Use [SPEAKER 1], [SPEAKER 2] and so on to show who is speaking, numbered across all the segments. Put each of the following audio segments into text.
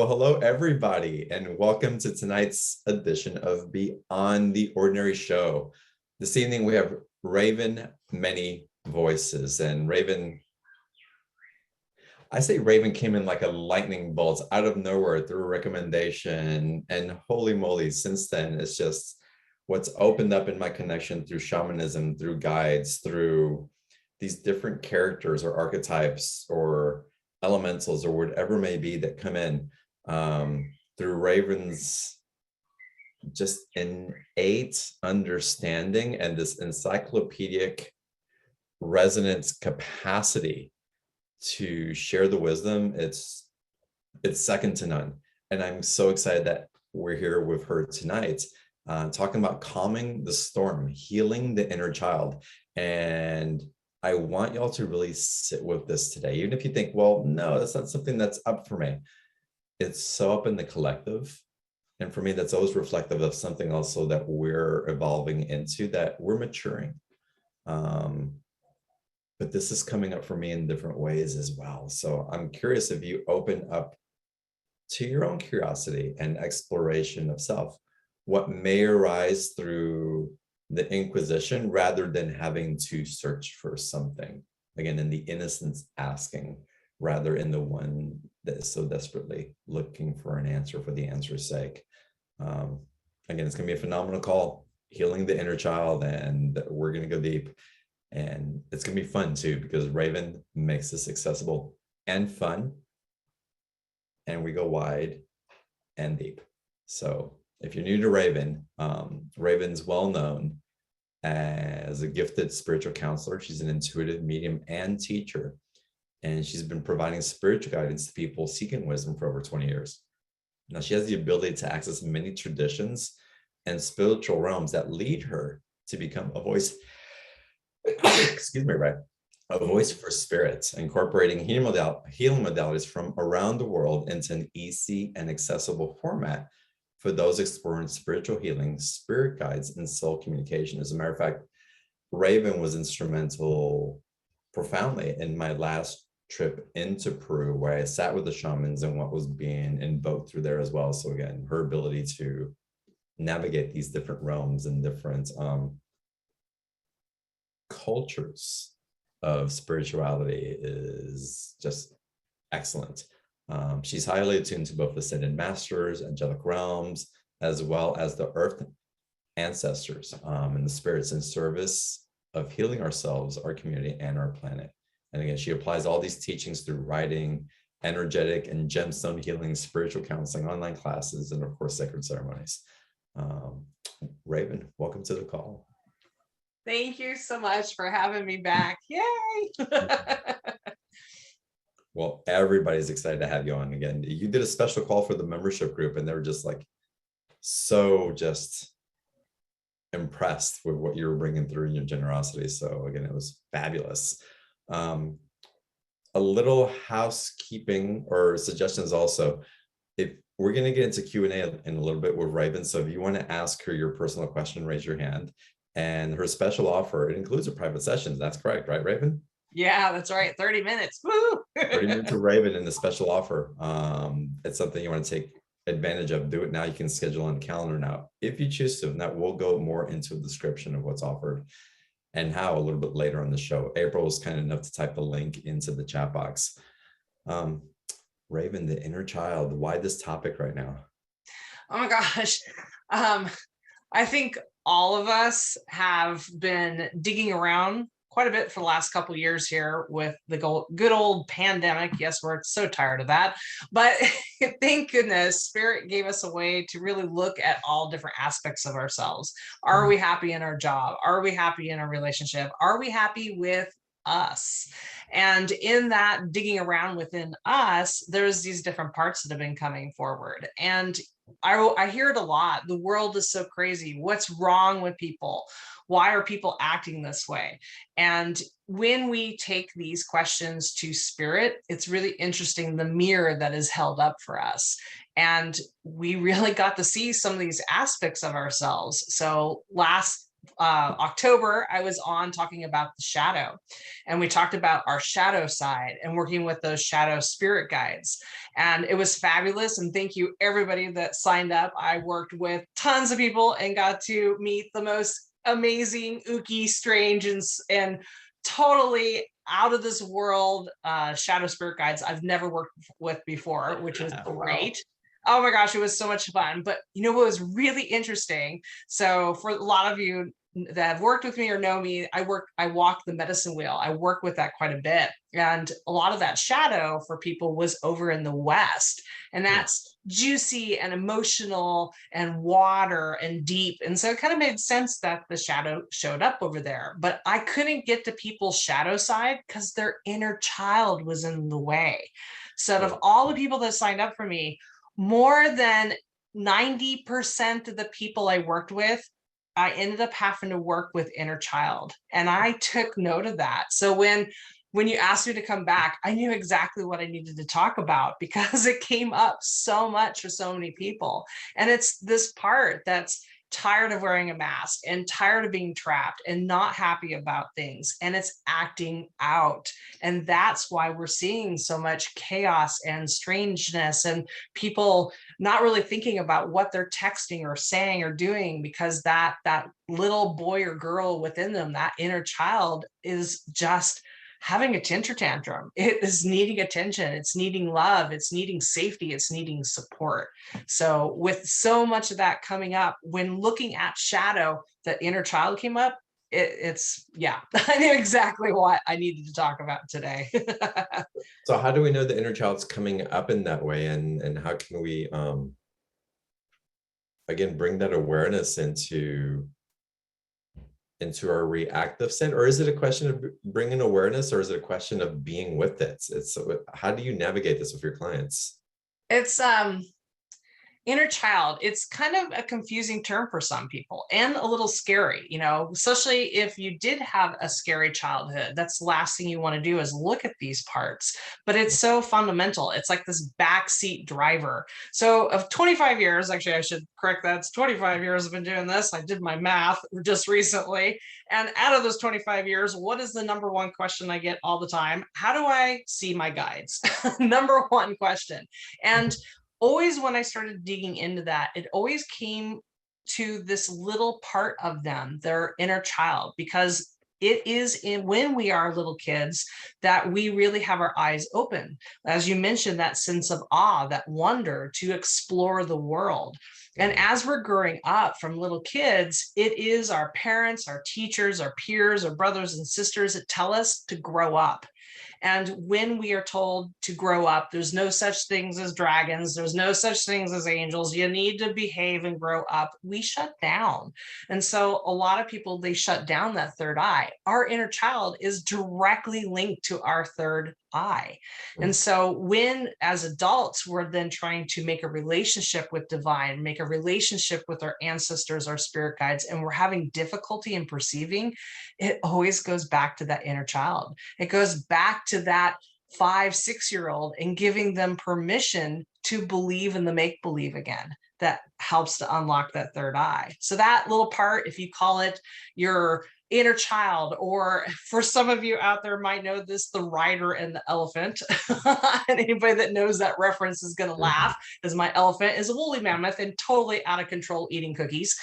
[SPEAKER 1] Well, hello, everybody, and welcome to tonight's edition of Beyond the Ordinary Show. This evening, we have Raven Many Voices, and Raven, I say Raven came in like a lightning bolt out of nowhere through a recommendation, and holy moly, since then, it's just what's opened up in my connection through shamanism, through guides, through these different characters or archetypes or elementals or whatever may be that come in. Through Raven's just innate understanding and this encyclopedic resonance capacity to share the wisdom, it's second to none. And I'm so excited that we're here with her tonight, talking about calming the storm, healing the inner child. And I want y'all to really sit with this today, even if you think, well, no, that's not something that's up for me. It's so up in the collective. And for me, that's always reflective of something also that we're evolving into, that we're maturing. But this is coming up for me in different ways as well. So I'm curious if you open up to your own curiosity and exploration of self, what may arise through the inquisition rather than having to search for something. Again, in the innocence asking, rather in the one that is so desperately looking for an answer for the answer's sake. Again, it's going to be a phenomenal call, healing the inner child, and we're going to go deep. And it's going to be fun too, because Raven makes this accessible and fun. And we go wide and deep. So if you're new to Raven, Raven's well known as a gifted spiritual counselor. She's an intuitive medium and teacher. And she's been providing spiritual guidance to people seeking wisdom for over 20 years. Now, she has the ability to access many traditions and spiritual realms that lead her to become a voice, excuse me, right? A voice for spirits, incorporating healing modalities from around the world into an easy and accessible format for those exploring spiritual healing, spirit guides, and soul communication. As a matter of fact, Raven was instrumental profoundly in my last trip into Peru, where I sat with the shamans and what was being invoked through there as well. So again, her ability to navigate these different realms and different cultures of spirituality is just excellent. She's highly attuned to both ascended masters, angelic realms, as well as the earth ancestors and the spirits in service of healing ourselves, our community, and our planet. And again, she applies all these teachings through writing, energetic and gemstone healing, spiritual counseling, online classes, and of course, sacred ceremonies. Raven, welcome to the call.
[SPEAKER 2] Thank you so much for having me back. Yay!
[SPEAKER 1] Well, everybody's excited to have you on again. You did a special call for the membership group, and they were just like, so just impressed with what you were bringing through in your generosity. So again, it was fabulous. A little housekeeping or suggestions also. If we're going to get into Q&A in a little bit with Raven, so if you want to ask her your personal question, raise your hand. And her special offer, it includes a private session. That's correct, right, Raven?
[SPEAKER 2] Yeah, that's right. 30 minutes. Woo!
[SPEAKER 1] 30 minutes of Raven in the special offer. It's something you want to take advantage of. Do it now. You can schedule on the calendar now if you choose to. And that will go more into a description of what's offered and how a little bit later on the show. April was kind enough to type the link into the chat box. Raven, the inner child, why this topic right now?
[SPEAKER 2] Oh my gosh. I think all of us have been digging around quite a bit for the last couple of years here with the good old pandemic. Yes, we're so tired of that. But thank goodness, Spirit gave us a way to really look at all different aspects of ourselves. Are we happy in our job? Are we happy in our relationship? Are we happy with us? And in that digging around within us, there's these different parts that have been coming forward. And I hear it a lot. The world is so crazy. What's wrong with people? Why are people acting this way? And when we take these questions to Spirit, it's really interesting, the mirror that is held up for us. And we really got to see some of these aspects of ourselves. So last October, I was on talking about the shadow, and we talked about our shadow side and working with those shadow spirit guides. And it was fabulous. And thank you, everybody that signed up. I worked with tons of people and got to meet the most amazing, ooky, strange, and totally out of this world shadow spirit guides I've never worked with before, which was great. Oh my gosh, it was so much fun. But you know what was really interesting? So for a lot of you that have worked with me or know me, I walk the medicine wheel. I work with that quite a bit. And a lot of that shadow for people was over in the West. And that's juicy and emotional and water and deep. And so it kind of made sense that the shadow showed up over there. But I couldn't get to people's shadow side because their inner child was in the way. So out of all the people that signed up for me, more than 90% of the people I worked with, I ended up having to work with inner child. And I took note of that. So when you asked me to come back, I knew exactly what I needed to talk about because it came up so much for so many people. And it's this part that's tired of wearing a mask and tired of being trapped and not happy about things, and it's acting out. And that's why we're seeing so much chaos and strangeness and people not really thinking about what they're texting or saying or doing, because that little boy or girl within them, that inner child, is just having a temper tantrum. It is needing attention. It's needing love. It's needing safety. It's needing support. So with so much of that coming up, when looking at shadow, that inner child came up, it's yeah, I knew exactly what I needed to talk about today.
[SPEAKER 1] So how do we know the inner child's coming up in that way, and how can we again bring that awareness into our reactive state? Or is it a question of bringing awareness, or is it a question of being with it? It's how do you navigate this with your clients?
[SPEAKER 2] It's inner child, it's kind of a confusing term for some people and a little scary, especially if you did have a scary childhood. That's the last thing you want to do is look at these parts, but it's so fundamental. It's like this backseat driver. So of 25 years, actually, I should correct that. It's 25 years I've been doing this. I did my math just recently. And out of those 25 years, what is the number one question I get all the time? How do I see my guides? Number one question. And always when I started digging into that, it always came to this little part of them, their inner child, because it is when we are little kids that we really have our eyes open. As you mentioned, that sense of awe, that wonder to explore the world. And as we're growing up from little kids, it is our parents, our teachers, our peers, our brothers and sisters that tell us to grow up. And when we are told to grow up, there's no such things as dragons, there's no such things as angels, you need to behave and grow up, we shut down. And so a lot of people, they shut down that third eye. Our inner child is directly linked to our third eye. And so when as adults we're then trying to make a relationship with divine, make a relationship with our ancestors, our spirit guides, and we're having difficulty in perceiving, it always goes back to that inner child. It goes back to that 5-6-year-old and giving them permission to believe in the make-believe again. That helps to unlock that third eye. So that little part, if you call it your inner child, or for some of you out there might know this, the rider and the elephant. And anybody that knows that reference is going to laugh, because my elephant is a woolly mammoth and totally out of control eating cookies.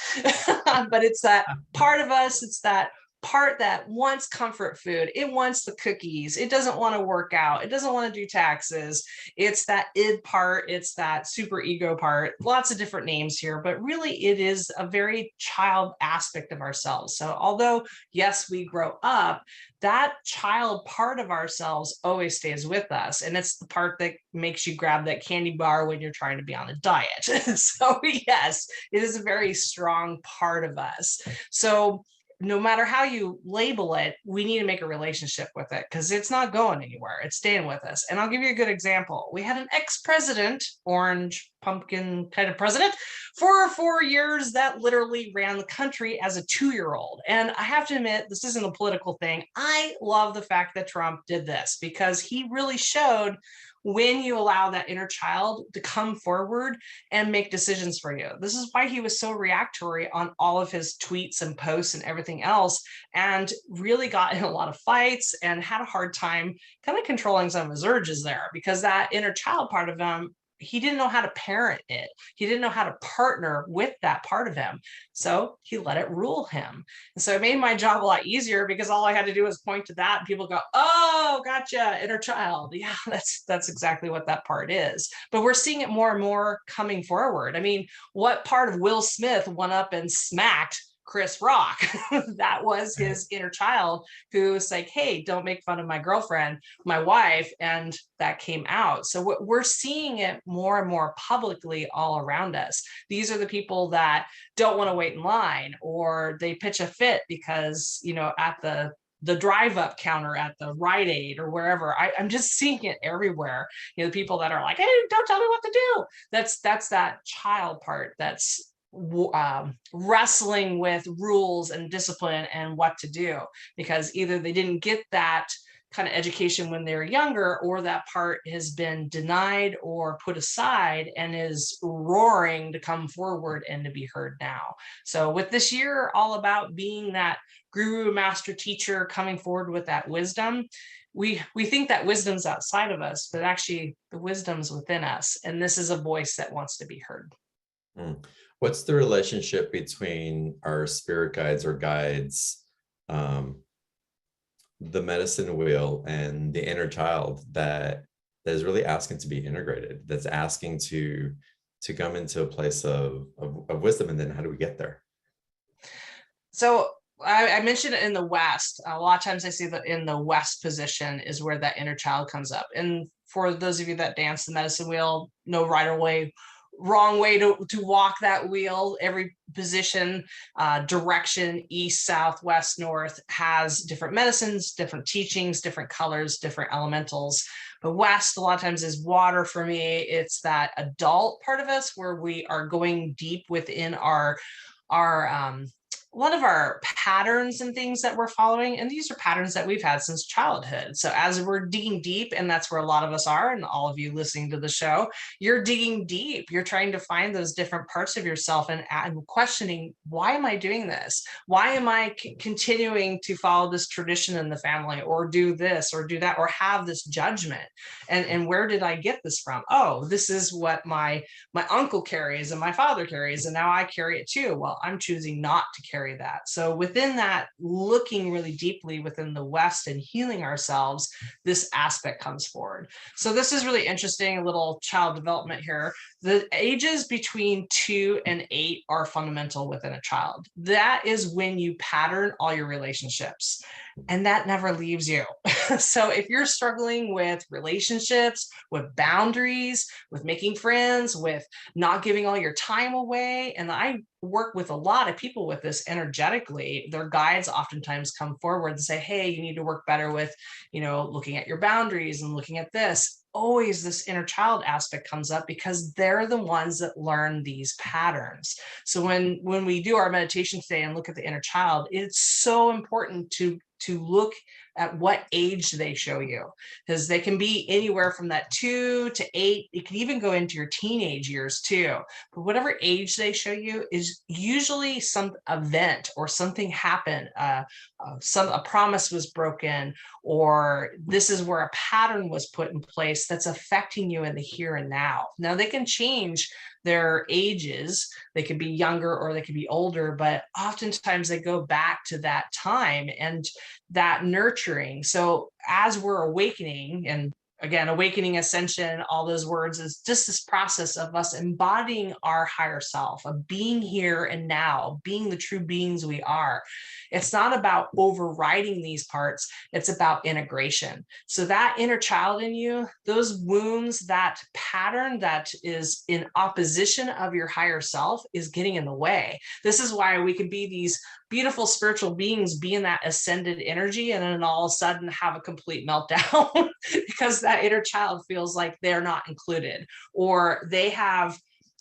[SPEAKER 2] But it's that part of us, it's that part that wants comfort food, it wants the cookies, it doesn't want to work out, it doesn't want to do taxes. It's that id part, it's that super ego part, lots of different names here, but really it is a very child aspect of ourselves. So although yes, we grow up, that child part of ourselves always stays with us, and it's the part that makes you grab that candy bar when you're trying to be on a diet. So yes, it is a very strong part of us. So no matter how you label it, we need to make a relationship with it, because it's not going anywhere. It's staying with us. And I'll give you a good example. We had an ex-president, orange pumpkin kind of president for 4 years that literally ran the country as a 2-year-old. And I have to admit, this isn't a political thing. I love the fact that Trump did this because he really showed when you allow that inner child to come forward and make decisions for you. This is why he was so reactory on all of his tweets and posts and everything else, and really got in a lot of fights and had a hard time kind of controlling some of his urges there, because that inner child part of him, he didn't know how to parent it. He didn't know how to partner with that part of him. So he let it rule him. And so it made my job a lot easier because all I had to do was point to that and people go, oh, gotcha, inner child. Yeah, that's exactly what that part is. But we're seeing it more and more coming forward. I mean, what part of Will Smith went up and smacked Chris Rock? That was his inner child who was like, hey, don't make fun of my girlfriend, my wife. And that came out. So we're seeing it more and more publicly all around us. These are the people that don't want to wait in line, or they pitch a fit because, at the drive-up counter at the Rite Aid or wherever. I'm just seeing it everywhere. The people that are like, hey, don't tell me what to do. That's that child part that's wrestling with rules and discipline and what to do, because either they didn't get that kind of education when they were younger, or that part has been denied or put aside and is roaring to come forward and to be heard now. So with this year all about being that guru, master, teacher, coming forward with that wisdom, we think that wisdom's outside of us, but actually the wisdom's within us, and this is a voice that wants to be heard.
[SPEAKER 1] What's the relationship between our spirit guides or guides, the medicine wheel, and the inner child that is really asking to be integrated, that's asking to come into a place of wisdom? And then how do we get there?
[SPEAKER 2] So I mentioned it in the West. A lot of times I see that in the West position is where that inner child comes up. And for those of you that dance the medicine wheel, no right or way, wrong way to walk that wheel. Every position, direction, east, south, west, north, has different medicines, different teachings, different colors, different elementals. But west a lot of times is water for me. It's that adult part of us where we are going deep within our a lot of our patterns and things that we're following, and these are patterns that we've had since childhood. So as we're digging deep, and that's where a lot of us are, and all of you listening to the show, you're digging deep. You're trying to find those different parts of yourself and questioning, why am I doing this? Why am I continuing to follow this tradition in the family, or do this or do that, or have this judgment? And where did I get this from? Oh, this is what my uncle carries and my father carries, and now I carry it too. Well, I'm choosing not to carry that. So within that, looking really deeply within the West and healing ourselves, this aspect comes forward. So this is really interesting, a little child development here. The ages between 2 and 8 are fundamental within a child. That is when you pattern all your relationships, and that never leaves you. So if you're struggling with relationships, with boundaries, with making friends, with not giving all your time away, and I work with a lot of people with this energetically, their guides oftentimes come forward and say, hey, you need to work better with, looking at your boundaries and looking at this. Always this inner child aspect comes up because they're the ones that learn these patterns. So when we do our meditation today and look at the inner child, it's so important to look at what age they show you, because they can be anywhere from that 2 to 8. It can even go into your teenage years too. But whatever age they show you is usually some event or something happened. A promise was broken, or this is where a pattern was put in place that's affecting you in the here and now. Now they can change their ages. They could be younger or they could be older, but oftentimes they go back to that time and that nurturing. So as we're awakening, and again, awakening, ascension, all those words, is just this process of us embodying our higher self, of being here and now, being the true beings we are. It's not about overriding these parts. It's about integration. So that inner child in you, those wounds, that pattern that is in opposition of your higher self is getting in the way. This is why we can be these beautiful spiritual beings, be in that ascended energy, and then all of a sudden have a complete meltdown because that inner child feels like they're not included, or they have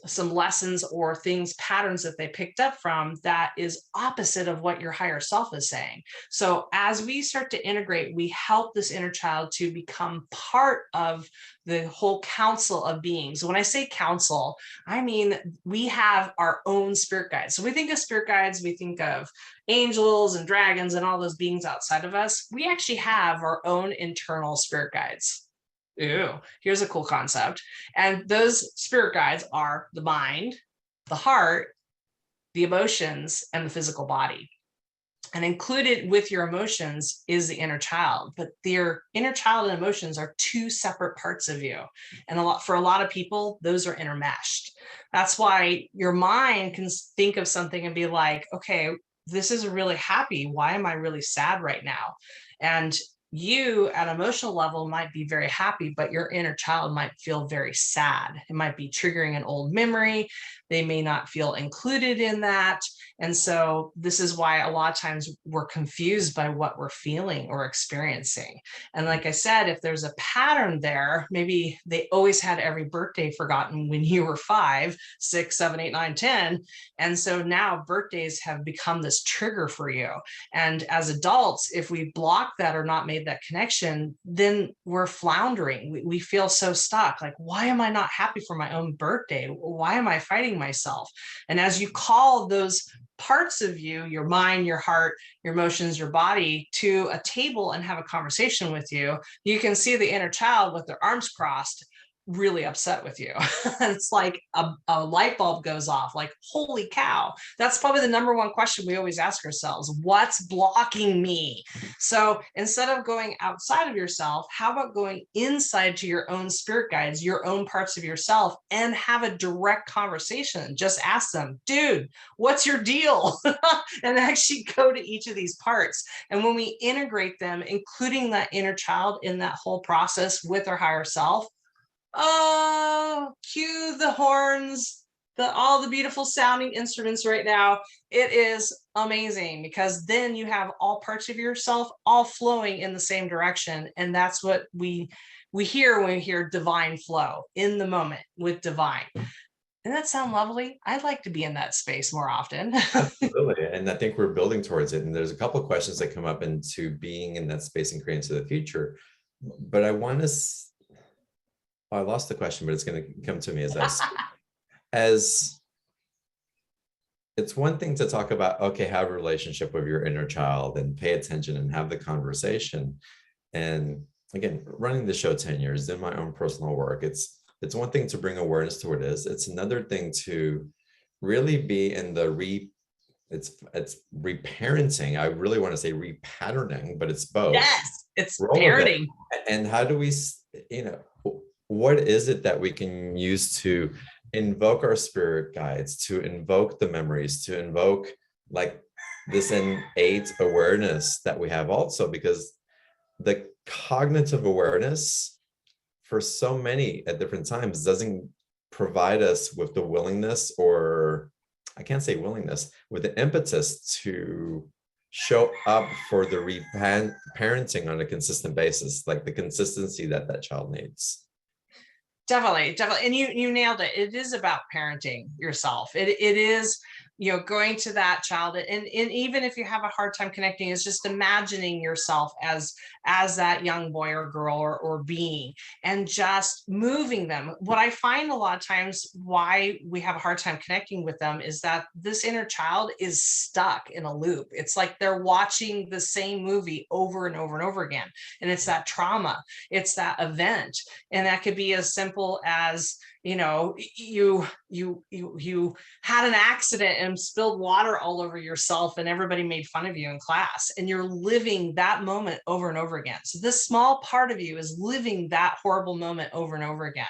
[SPEAKER 2] some lessons or things, patterns that they picked up from that is opposite of what your higher self is saying. So as we start to integrate, we help this inner child to become part of the whole council of beings. When I say council, I mean we have our own spirit guides. So we think of spirit guides, we think of angels and dragons and all those beings outside of us. We actually have our own internal spirit guides. Ooh, here's a cool concept. And those spirit guides are the mind, the heart, the emotions, and the physical body. And included with your emotions is the inner child, but your inner child and emotions are two separate parts of you. And for a lot of people, those are intermeshed. That's why your mind can think of something and be like, okay, this is really happy. Why am I really sad right now? And you at emotional level might be very happy, but your inner child might feel very sad. It might be triggering an old memory. They may not feel included in that. And so this is why a lot of times we're confused by what we're feeling or experiencing. And like I said, if there's a pattern there, maybe they always had every birthday forgotten when you were 5, 6, 7, 8, 9, 10. And so now birthdays have become this trigger for you. And as adults, if we block that or not made that connection, then we're floundering. We feel so stuck. Like, why am I not happy for my own birthday? Why am I fighting myself? And as you call those parts of you, your mind, your heart, your emotions, your body, to a table and have a conversation with you, you can see the inner child with their arms crossed, really upset with you. It's like a light bulb goes off, like, holy cow. That's probably the number one question we always ask ourselves: what's blocking me? So instead of going outside of yourself, how about going inside to your own spirit guides, your own parts of yourself, and have a direct conversation? Just ask them, dude, what's your deal? And actually go to each of these parts. And when we integrate them, including that inner child in that whole process with our higher self, oh, cue the horns, all the beautiful sounding instruments right now. It is amazing, because then you have all parts of yourself all flowing in the same direction. And that's what we hear when we hear divine flow, in the moment with divine. Doesn't that sound lovely? I'd like to be in that space more often.
[SPEAKER 1] Absolutely. And I think we're building towards it. And there's a couple of questions that come up into being in that space and creating to the future. But I want to, I lost the question, but it's going to come to me as it's one thing to talk about, okay, have a relationship with your inner child and pay attention and have the conversation. And again, running the show 10 years, in my own personal work, it's one thing to bring awareness to what it is. It's another thing to really be in the it's reparenting. I really want to say repatterning, but it's both.
[SPEAKER 2] Yes, it's parenting.
[SPEAKER 1] And how do we, what is it that we can use to invoke our spirit guides, to invoke the memories, to invoke like this innate awareness that we have also? Because the cognitive awareness for so many at different times doesn't provide us with the willingness, or I can't say willingness, with the impetus to show up for the parenting on a consistent basis, like the consistency that that child needs.
[SPEAKER 2] Definitely. And you nailed it. It is about parenting yourself. It is, going to that child, and even if you have a hard time connecting, it's just imagining yourself as that young boy or girl or being, and just moving them. What I find a lot of times why we have a hard time connecting with them is that this inner child is stuck in a loop. It's like they're watching the same movie over and over and over again. And it's that trauma, it's that event. And that could be as simple as, you had an accident and spilled water all over yourself and everybody made fun of you in class, and you're living that moment over and over again. So this small part of you is living that horrible moment over and over again.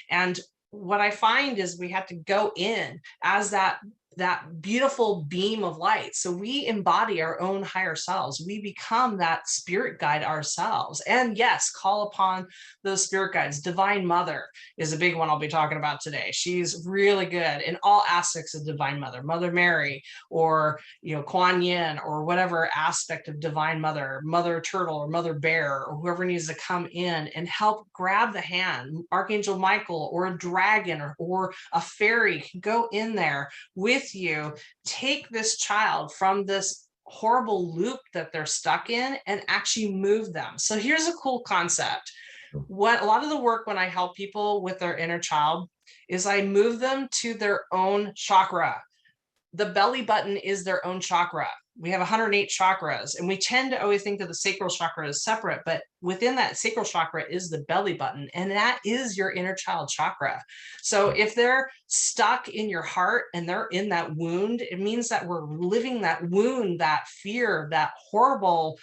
[SPEAKER 2] And what I find is we have to go in as that that beautiful beam of light. So we embody our own higher selves. We become that spirit guide ourselves. And yes, call upon those spirit guides. Divine Mother is a big one I'll be talking about today. She's really good in all aspects of Divine Mother, Mother Mary, or Kuan Yin, or whatever aspect of Divine Mother, Mother Turtle or Mother Bear, or whoever needs to come in and help grab the hand. Archangel Michael or a dragon or a fairy can go in there with you, take this child from this horrible loop that they're stuck in and actually move them. So here's a cool concept. What a lot of the work when I help people with their inner child is I move them to their own chakra. The belly button is their own chakra. We have 108 chakras, and we tend to always think that the sacral chakra is separate, but within that sacral chakra is the belly button, and that is your inner child chakra. So if they're stuck in your heart and they're in that wound, it means that we're living that wound, that fear, that horrible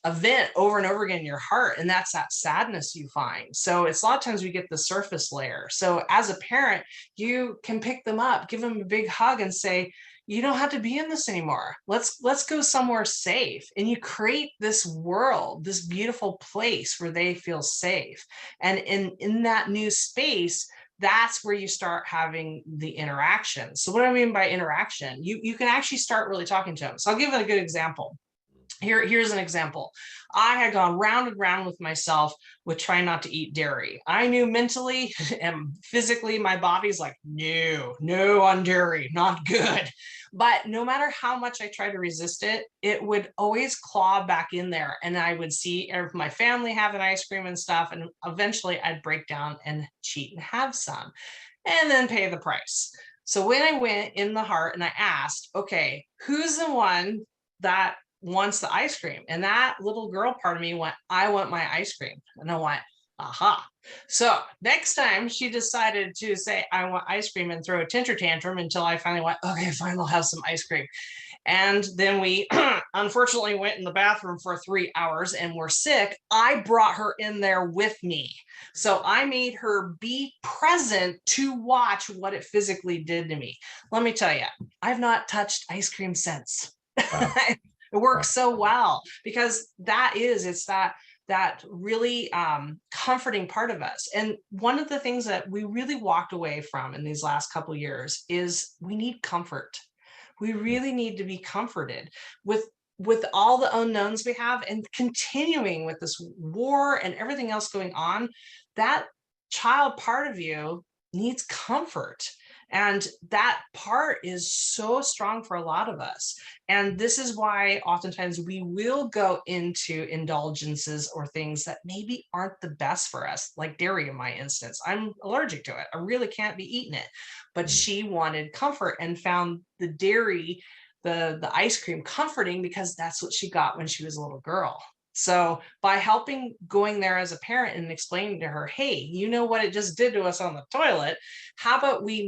[SPEAKER 2] event over and over again in your heart, and that's that sadness you find. So it's a lot of times we get the surface layer. So as a parent, you can pick them up, give them a big hug, and say, you don't have to be in this anymore. Let's go somewhere safe. And you create this world, this beautiful place where they feel safe. And in that new space, that's where you start having the interaction. So what do I mean by interaction? You can actually start really talking to them. So I'll give a good example. Here's an example. I had gone round and round with myself with trying not to eat dairy. I knew mentally and physically my body's like, no on dairy, not good. But no matter how much I tried to resist it, it would always claw back in there. And I would see my family having ice cream and stuff. And eventually I'd break down and cheat and have some, and then pay the price. So when I went in the heart and I asked, okay, who's the one that wants the ice cream? And that little girl part of me went, I want my ice cream. And I went, aha. So next time she decided to say, I want ice cream, and throw a temper tantrum until I finally went, okay, fine, I'll have some ice cream. And then we unfortunately went in the bathroom for 3 hours and were sick. I brought her in there with me. So I made her be present to watch what it physically did to me. Let me tell you, I've not touched ice cream since. Wow. It works so well because it's that really comforting part of us. And one of the things that we really walked away from in these last couple of years is we need comfort. We really need to be comforted with all the unknowns we have, and continuing with this war and everything else going on. That child part of you needs comfort. And that part is so strong for a lot of us. And this is why oftentimes we will go into indulgences or things that maybe aren't the best for us, like dairy in my instance. I'm allergic to it. I really can't be eating it. But she wanted comfort and found the dairy, the ice cream comforting because that's what she got when she was a little girl. So by going there as a parent and explaining to her, hey, you know what it just did to us on the toilet? How about we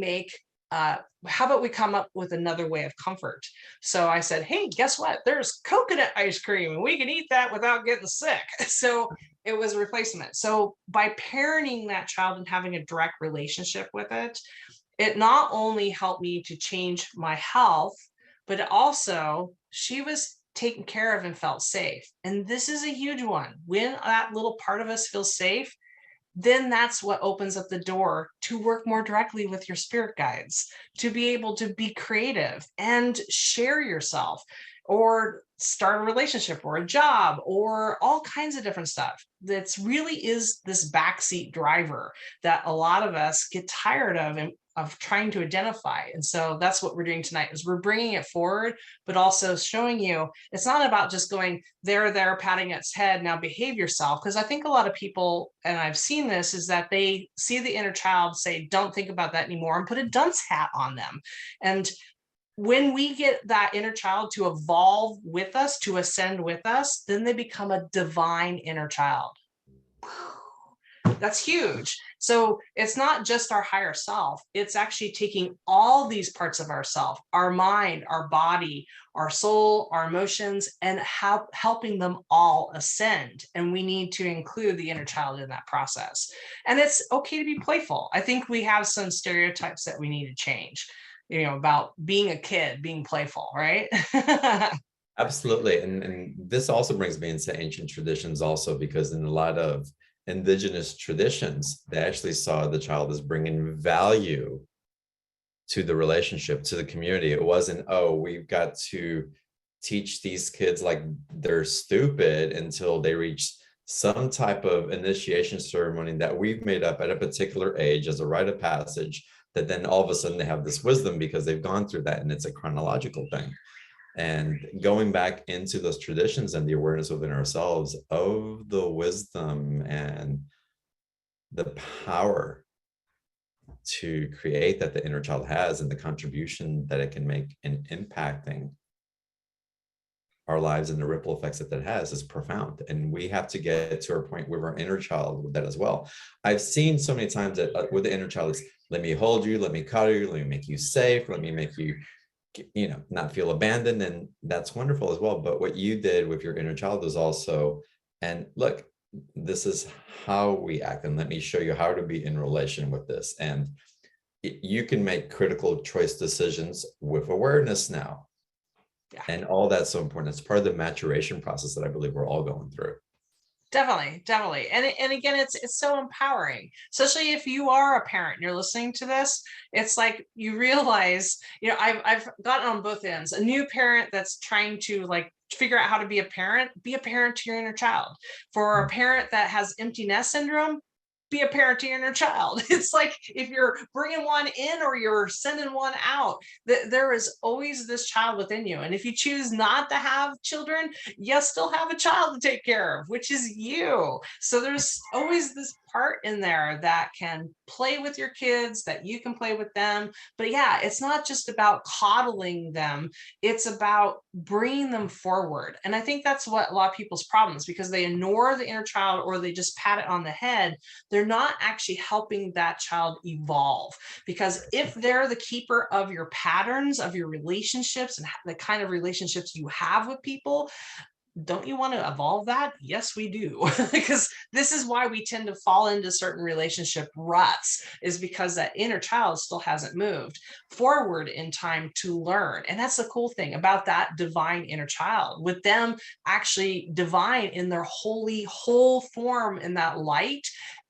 [SPEAKER 2] come up with another way of comfort? So I said, hey, guess what? There's coconut ice cream and we can eat that without getting sick. So it was a replacement. So by parenting that child and having a direct relationship with it, it not only helped me to change my health, but it also, she was taken care of and felt safe. And this is a huge one. When that little part of us feels safe, then that's what opens up the door to work more directly with your spirit guides, to be able to be creative and share yourself, or start a relationship or a job or all kinds of different stuff. That's really is this backseat driver that a lot of us get tired of trying to identify. And so that's what we're doing tonight, is we're bringing it forward, but also showing you it's not about just going there, patting its head, now behave yourself. Because I think a lot of people, and I've seen this, is that they see the inner child, say, don't think about that anymore, and put a dunce hat on them. And when we get that inner child to evolve with us, to ascend with us, then they become a divine inner child. That's huge. So it's not just our higher self. It's actually taking all these parts of ourself, our mind, our body, our soul, our emotions, and helping them all ascend. And we need to include the inner child in that process. And it's okay to be playful. I think we have some stereotypes that we need to change. about being a kid, being playful, right?
[SPEAKER 1] Absolutely. And this also brings me into ancient traditions also, because in a lot of indigenous traditions, they actually saw the child as bringing value to the relationship, to the community. It wasn't, oh, we've got to teach these kids like they're stupid until they reach some type of initiation ceremony that we've made up at a particular age as a rite of passage, that then all of a sudden they have this wisdom because they've gone through that, and it's a chronological thing. And going back into those traditions and the awareness within ourselves of the wisdom and the power to create that the inner child has, and the contribution that it can make in impacting our lives and the ripple effects that has, is profound. And we have to get to a point with our inner child with that as well. I've seen so many times that with the inner child, is let me hold you, let me cuddle you, let me make you safe, let me make you not feel abandoned. And that's wonderful as well. But what you did with your inner child was also, and look, this is how we act, and let me show you how to be in relation with this. And you can make critical choice decisions with awareness now.
[SPEAKER 2] Yeah.
[SPEAKER 1] And all that's so important. It's part of the maturation process that I believe we're all going through.
[SPEAKER 2] Definitely. And again, it's so empowering, especially if you are a parent and you're listening to this. It's like you realize, I've gotten on both ends. A new parent that's trying to like figure out how to be a parent to your inner child. For a parent that has empty nest syndrome, be a parent to your inner child. It's like if you're bringing one in or you're sending one out, there is always this child within you. And if you choose not to have children, you still have a child to take care of, which is you. So there's always this part in there that can play with your kids, that you can play with them. But yeah, it's not just about coddling them. It's about bringing them forward. And I think that's what a lot of people's problems, because they ignore the inner child or they just pat it on the head. They're not actually helping that child evolve, because if they're the keeper of your patterns, of your relationships, and the kind of relationships you have with people, don't you want to evolve that? Yes, we do. Because this is why we tend to fall into certain relationship ruts, is because that inner child still hasn't moved forward in time to learn. And that's the cool thing about that divine inner child, with them actually divine in their holy whole form, in that light.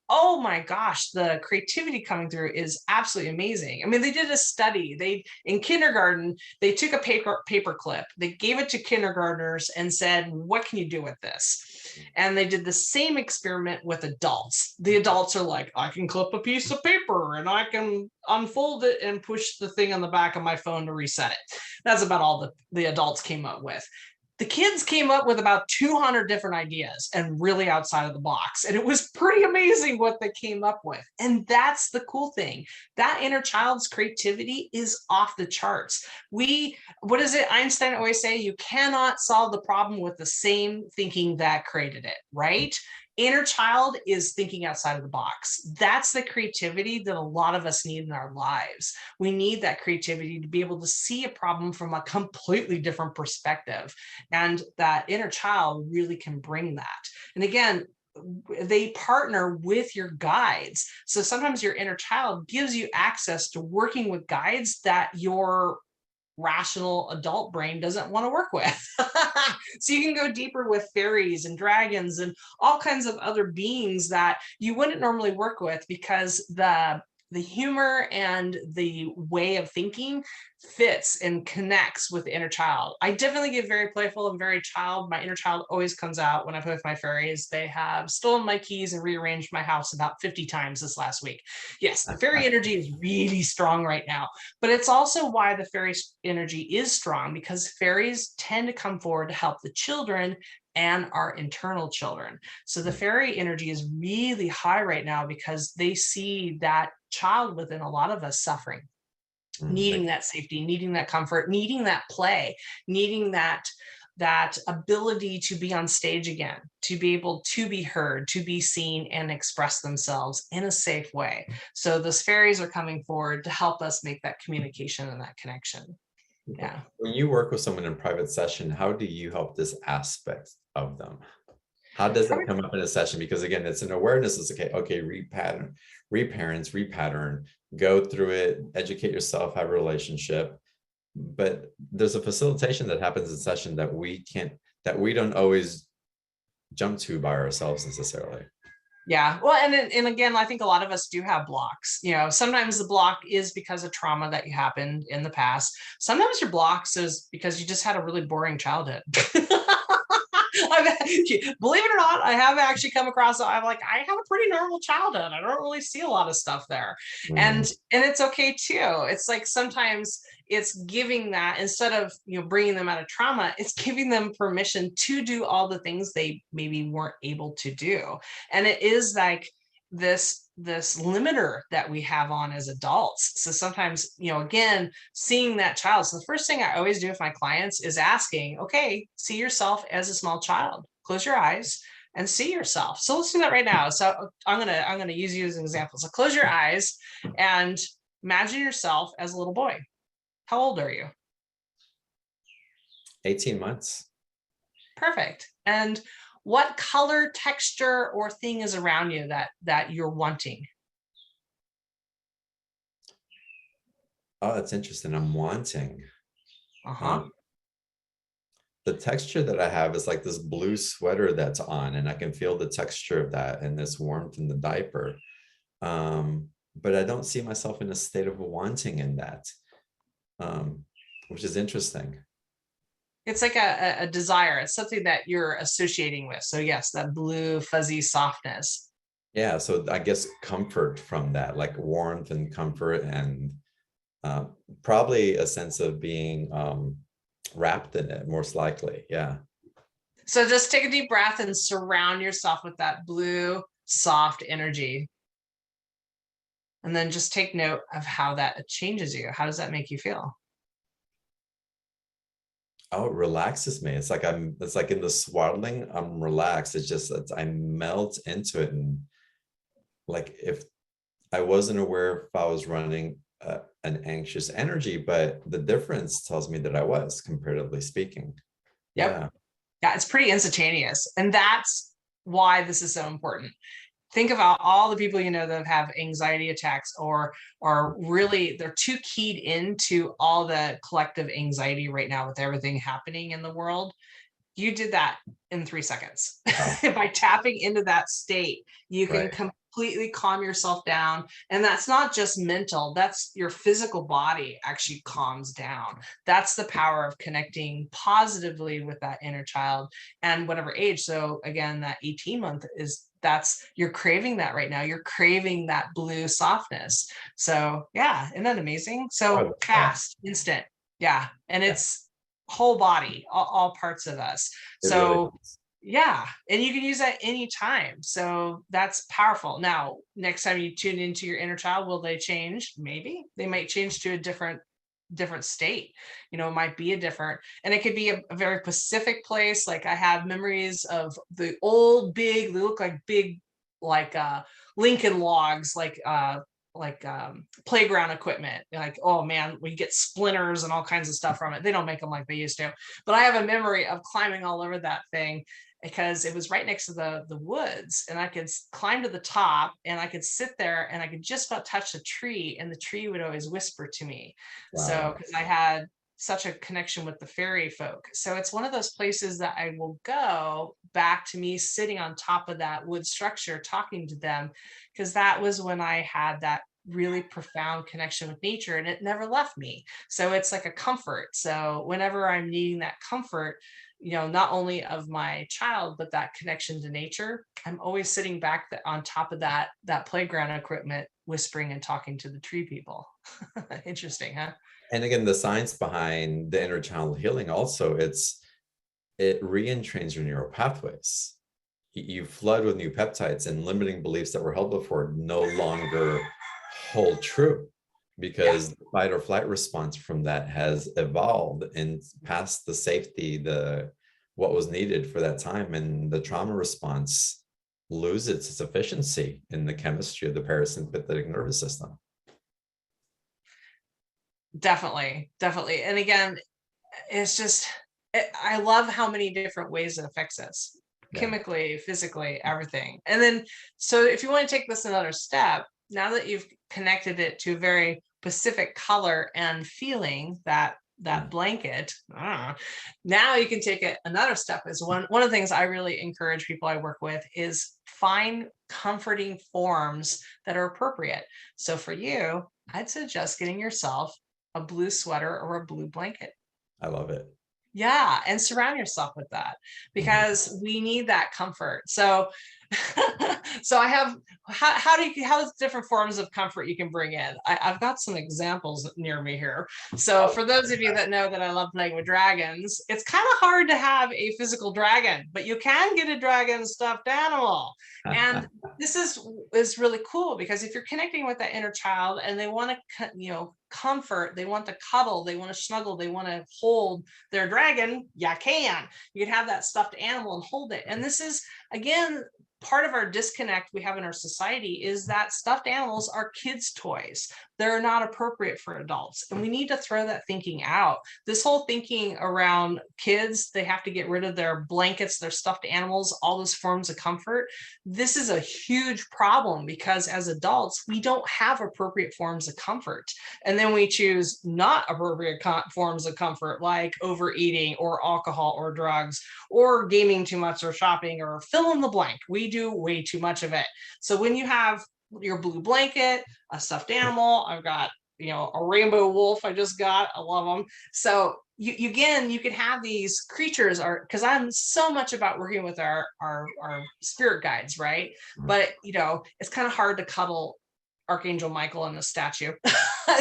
[SPEAKER 2] Oh my gosh, the creativity coming through is absolutely amazing. I mean, they did a study. In kindergarten, they took a paper clip, they gave it to kindergartners and said, what can you do with this? And they did the same experiment with adults. The adults are like, I can clip a piece of paper and I can unfold it and push the thing on the back of my phone to reset it. That's about all the adults came up with. The kids came up with about 200 different ideas and really outside of the box. And it was pretty amazing what they came up with. And that's the cool thing. That inner child's creativity is off the charts. What is it? Einstein always say, you cannot solve the problem with the same thinking that created it, right? Inner child is thinking outside of the box. That's the creativity that a lot of us need in our lives. We need that creativity to be able to see a problem from a completely different perspective. And that inner child really can bring that. And again, they partner with your guides. So sometimes your inner child gives you access to working with guides that your rational adult brain doesn't want to work with. So you can go deeper with fairies and dragons and all kinds of other beings that you wouldn't normally work with, because the humor and the way of thinking fits and connects with the inner child. I definitely get very playful and very child. My inner child always comes out when I play with my fairies. They have stolen my keys and rearranged my house about 50 times this last week. Yes, the fairy energy is really strong right now, but it's also why the fairy energy is strong, because fairies tend to come forward to help the children and our internal children. So the fairy energy is really high right now because they see that child within a lot of us suffering, needing that safety, needing that comfort, needing that play, needing that ability to be on stage again, to be able to be heard, to be seen and express themselves in a safe way. So those fairies are coming forward to help us make that communication and that connection. Yeah.
[SPEAKER 1] When you work with someone in private session, how do you help this aspect of them? How does that come up in a session? Because again, it's an awareness. It's okay, repattern, reparents, repattern. go through it, educate yourself, have a relationship. But there's a facilitation that happens in session that we don't always jump to by ourselves necessarily.
[SPEAKER 2] Yeah. Well, and again, I think a lot of us do have blocks. Sometimes the block is because of trauma that happened in the past. Sometimes your blocks is because you just had a really boring childhood. Believe it or not, I have actually come across, I have a pretty normal childhood. I don't really see a lot of stuff there. And it's okay too. It's like sometimes it's giving that, instead of bringing them out of trauma, it's giving them permission to do all the things they maybe weren't able to do. And it is like this limiter that we have on as adults. So sometimes, again, seeing that child. So the first thing I always do with my clients is asking, okay, see yourself as a small child. Close your eyes and see yourself. So let's do that right now. So I'm gonna use you as an example. So close your eyes and imagine yourself as a little boy. How old are you?
[SPEAKER 1] 18 months.
[SPEAKER 2] Perfect. And what color, texture, or thing is around you that you're wanting?
[SPEAKER 1] Oh, that's interesting. I'm wanting.
[SPEAKER 2] Uh-huh.
[SPEAKER 1] The texture that I have is like this blue sweater that's on, and I can feel the texture of that and this warmth in the diaper. But I don't see myself in a state of wanting in that, which is interesting.
[SPEAKER 2] It's like a desire. It's something that you're associating with. So yes, that blue fuzzy softness.
[SPEAKER 1] Yeah, so I guess comfort from that, like warmth and comfort, and probably a sense of being wrapped in it, most likely. Yeah.
[SPEAKER 2] So just take a deep breath and surround yourself with that blue, soft energy. And then just take note of how that changes you. How does that make you feel?
[SPEAKER 1] Oh, it relaxes me. It's like in the swaddling, I'm relaxed. I melt into it. And like if I wasn't aware if I was running an anxious energy, but the difference tells me that I was, comparatively speaking.
[SPEAKER 2] Yep.
[SPEAKER 1] Yeah.
[SPEAKER 2] Yeah, it's pretty instantaneous. And that's why this is so important. Think about all the people that have anxiety attacks, or really they're too keyed into all the collective anxiety right now with everything happening in the world. You did that in 3 seconds.
[SPEAKER 1] Wow.
[SPEAKER 2] By tapping into that state, you can
[SPEAKER 1] Right.
[SPEAKER 2] completely calm yourself down. And that's not just mental, that's your physical body actually calms down. That's the power of connecting positively with that inner child, and whatever age. So again, that 18-month you're craving that right now. You're craving that blue softness. So yeah, isn't that amazing? So fast, instant. Yeah. And
[SPEAKER 1] Yeah,
[SPEAKER 2] it's whole body, all parts of us.
[SPEAKER 1] it really
[SPEAKER 2] So
[SPEAKER 1] is.
[SPEAKER 2] yeah, and you can use that anytime. So that's powerful. Now, next time you tune into your inner child, will they change? Maybe they might change to a different state. It might be a different, and it could be a very specific place. Like I have memories of the old big, they look like big, like Lincoln logs, like playground equipment. Like, oh man, we get splinters and all kinds of stuff from it. They don't make them like they used to. But I have a memory of climbing all over that thing because it was right next to the woods, and I could climb to the top and I could sit there and I could just about touch the tree, and the tree would always whisper to me. So
[SPEAKER 1] Wow.
[SPEAKER 2] because I had such a connection with the fairy folk. So it's one of those places that I will go back to, me sitting on top of that wood structure talking to them, because that was when I had that really profound connection with nature, and it never left me. So it's like a comfort. So whenever I'm needing that comfort, not only of my child, but that connection to nature, I'm always sitting back on top of that playground equipment, whispering and talking to the tree people. Interesting, huh?
[SPEAKER 1] And again, the science behind the inner child healing also, it re-entrains your neural pathways. You flood with new peptides, and limiting beliefs that were held before no longer hold true,
[SPEAKER 2] Yeah.
[SPEAKER 1] because the fight or flight response from that has evolved and past the safety, the what was needed for that time, and the trauma response loses its efficiency in the chemistry of the parasympathetic nervous system.
[SPEAKER 2] Definitely. And again, it's just, I love how many different ways it affects us,
[SPEAKER 1] Yeah.
[SPEAKER 2] chemically, physically, everything. And then, so if you want to take this another step, now that you've connected it to a very specific color and feeling, that blanket, now you can take it another step. Is one of the things I really encourage people I work with is find comforting forms that are appropriate. So for you, I'd suggest getting yourself a blue sweater or a blue blanket.
[SPEAKER 1] I love it.
[SPEAKER 2] Yeah, and surround yourself with that,
[SPEAKER 1] Mhm.
[SPEAKER 2] because we need that comfort. So so I have, how's different forms of comfort you can bring in. I've got some examples near me here. So
[SPEAKER 1] Oh,
[SPEAKER 2] for those of you that know that I love playing with dragons, it's kind of hard to have a physical dragon, but you can get a dragon stuffed animal. And this is really cool, because if you're connecting with that inner child and they want to, comfort, they want to cuddle, they want to snuggle, they want to hold their dragon, you can have that stuffed animal and hold it. And this is, again, part of our disconnect we have in our society is that stuffed animals are kids' toys. They're not appropriate for adults. And we need to throw that thinking out. This whole thinking around kids, they have to get rid of their blankets, their stuffed animals, all those forms of comfort. This is a huge problem, because as adults, we don't have appropriate forms of comfort. And then we choose not appropriate forms of comfort, like overeating or alcohol or drugs or gaming too much or shopping or fill in the blank. We do way too much of it. So when you have your blue blanket, a stuffed animal, I've got, a rainbow wolf I just got, I love them. So you again, you can have these creatures, are, because I'm so much about working with our spirit guides, right? But it's kind of hard to cuddle Archangel Michael in a statue.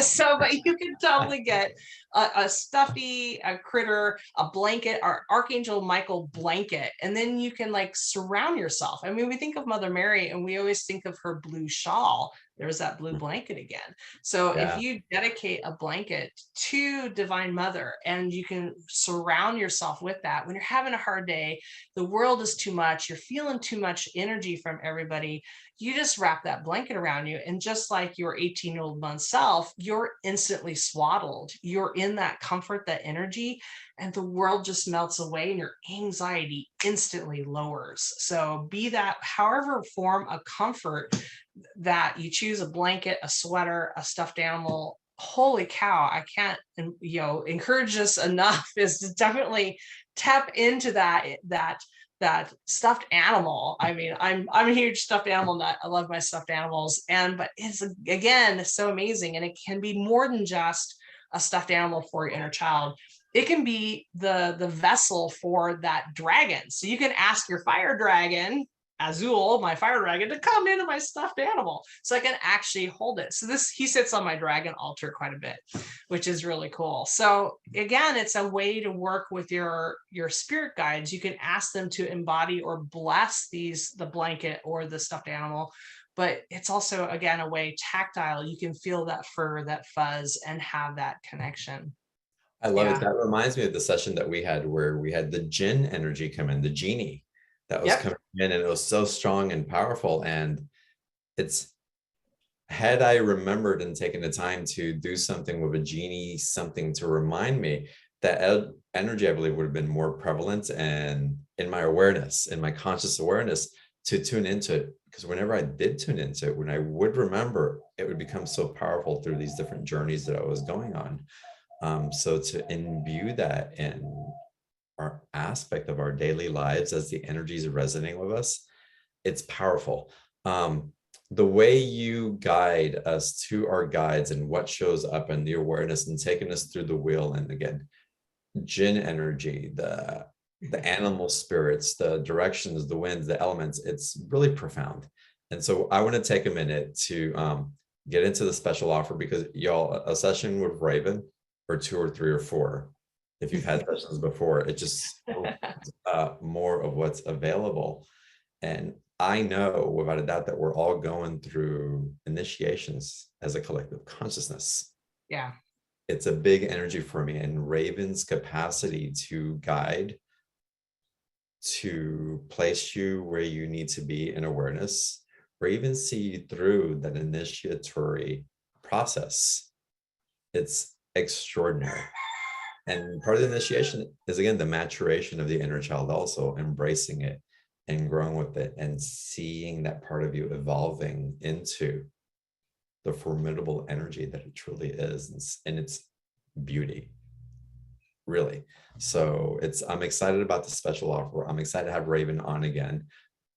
[SPEAKER 2] So, but you can totally get a stuffy, a critter, a blanket, or Archangel Michael blanket, and then you can like surround yourself. I mean, we think of Mother Mary and we always think of her blue shawl. There's that blue blanket again. So if
[SPEAKER 1] Yeah,
[SPEAKER 2] you dedicate a blanket to Divine Mother and you can surround yourself with that, when you're having a hard day, the world is too much, you're feeling too much energy from everybody, you just wrap that blanket around you. And just like your 18-year-old month self, you're instantly swaddled. You're in that comfort, that energy, and the world just melts away and your anxiety instantly lowers. So be that however form of comfort that you choose, a blanket, a sweater, a stuffed animal. Holy cow, I can't encourage this enough, is to definitely tap into that stuffed animal. I mean, I'm a huge stuffed animal nut. I love my stuffed animals. But it's, again, so amazing. And it can be more than just a stuffed animal for your inner child. It can be the vessel for that dragon. So you can ask your fire dragon, Azul, my fire dragon, to come into my stuffed animal so I can actually hold it. So he sits on my dragon altar quite a bit, which is really cool. So again, it's a way to work with your spirit guides. You can ask them to embody or bless the blanket or the stuffed animal, but it's also, again, a way tactile. You can feel that fur, that fuzz, and have that connection.
[SPEAKER 1] I love it.
[SPEAKER 2] Yeah.
[SPEAKER 1] That reminds me of the session that we had where we had the jinn energy come in, the genie that was
[SPEAKER 2] Yep.
[SPEAKER 1] coming in, and it was so strong and powerful. And it's, had I remembered and taken the time to do something with a genie, something to remind me, that energy, I believe, would have been more prevalent and in my awareness, in my conscious awareness, to tune into it. Because whenever I did tune into it, when I would remember, it would become so powerful through these different journeys that I was going on. So to imbue that in our aspect of our daily lives as the energies resonating with us, it's powerful. The way you guide us to our guides and what shows up in the awareness and taking us through the wheel, and again, jinn energy, the animal spirits, the directions, the winds, the elements, it's really profound. And so I want to take a minute to get into the special offer, because y'all, a session with Raven, or 2 or 3 or 4, if you've had sessions before, it just more of what's available. And I know without a doubt that we're all going through initiations as a collective consciousness.
[SPEAKER 2] Yeah.
[SPEAKER 1] It's a big energy for me, and Raven's capacity to guide, to place you where you need to be in awareness, or even see you through that initiatory process. It's extraordinary. And part of the initiation is, again, the maturation of the inner child, also embracing it and growing with it and seeing that part of you evolving into the formidable energy that it truly is, and its beauty, really. So I'm excited about the special offer. I'm excited to have Raven on again,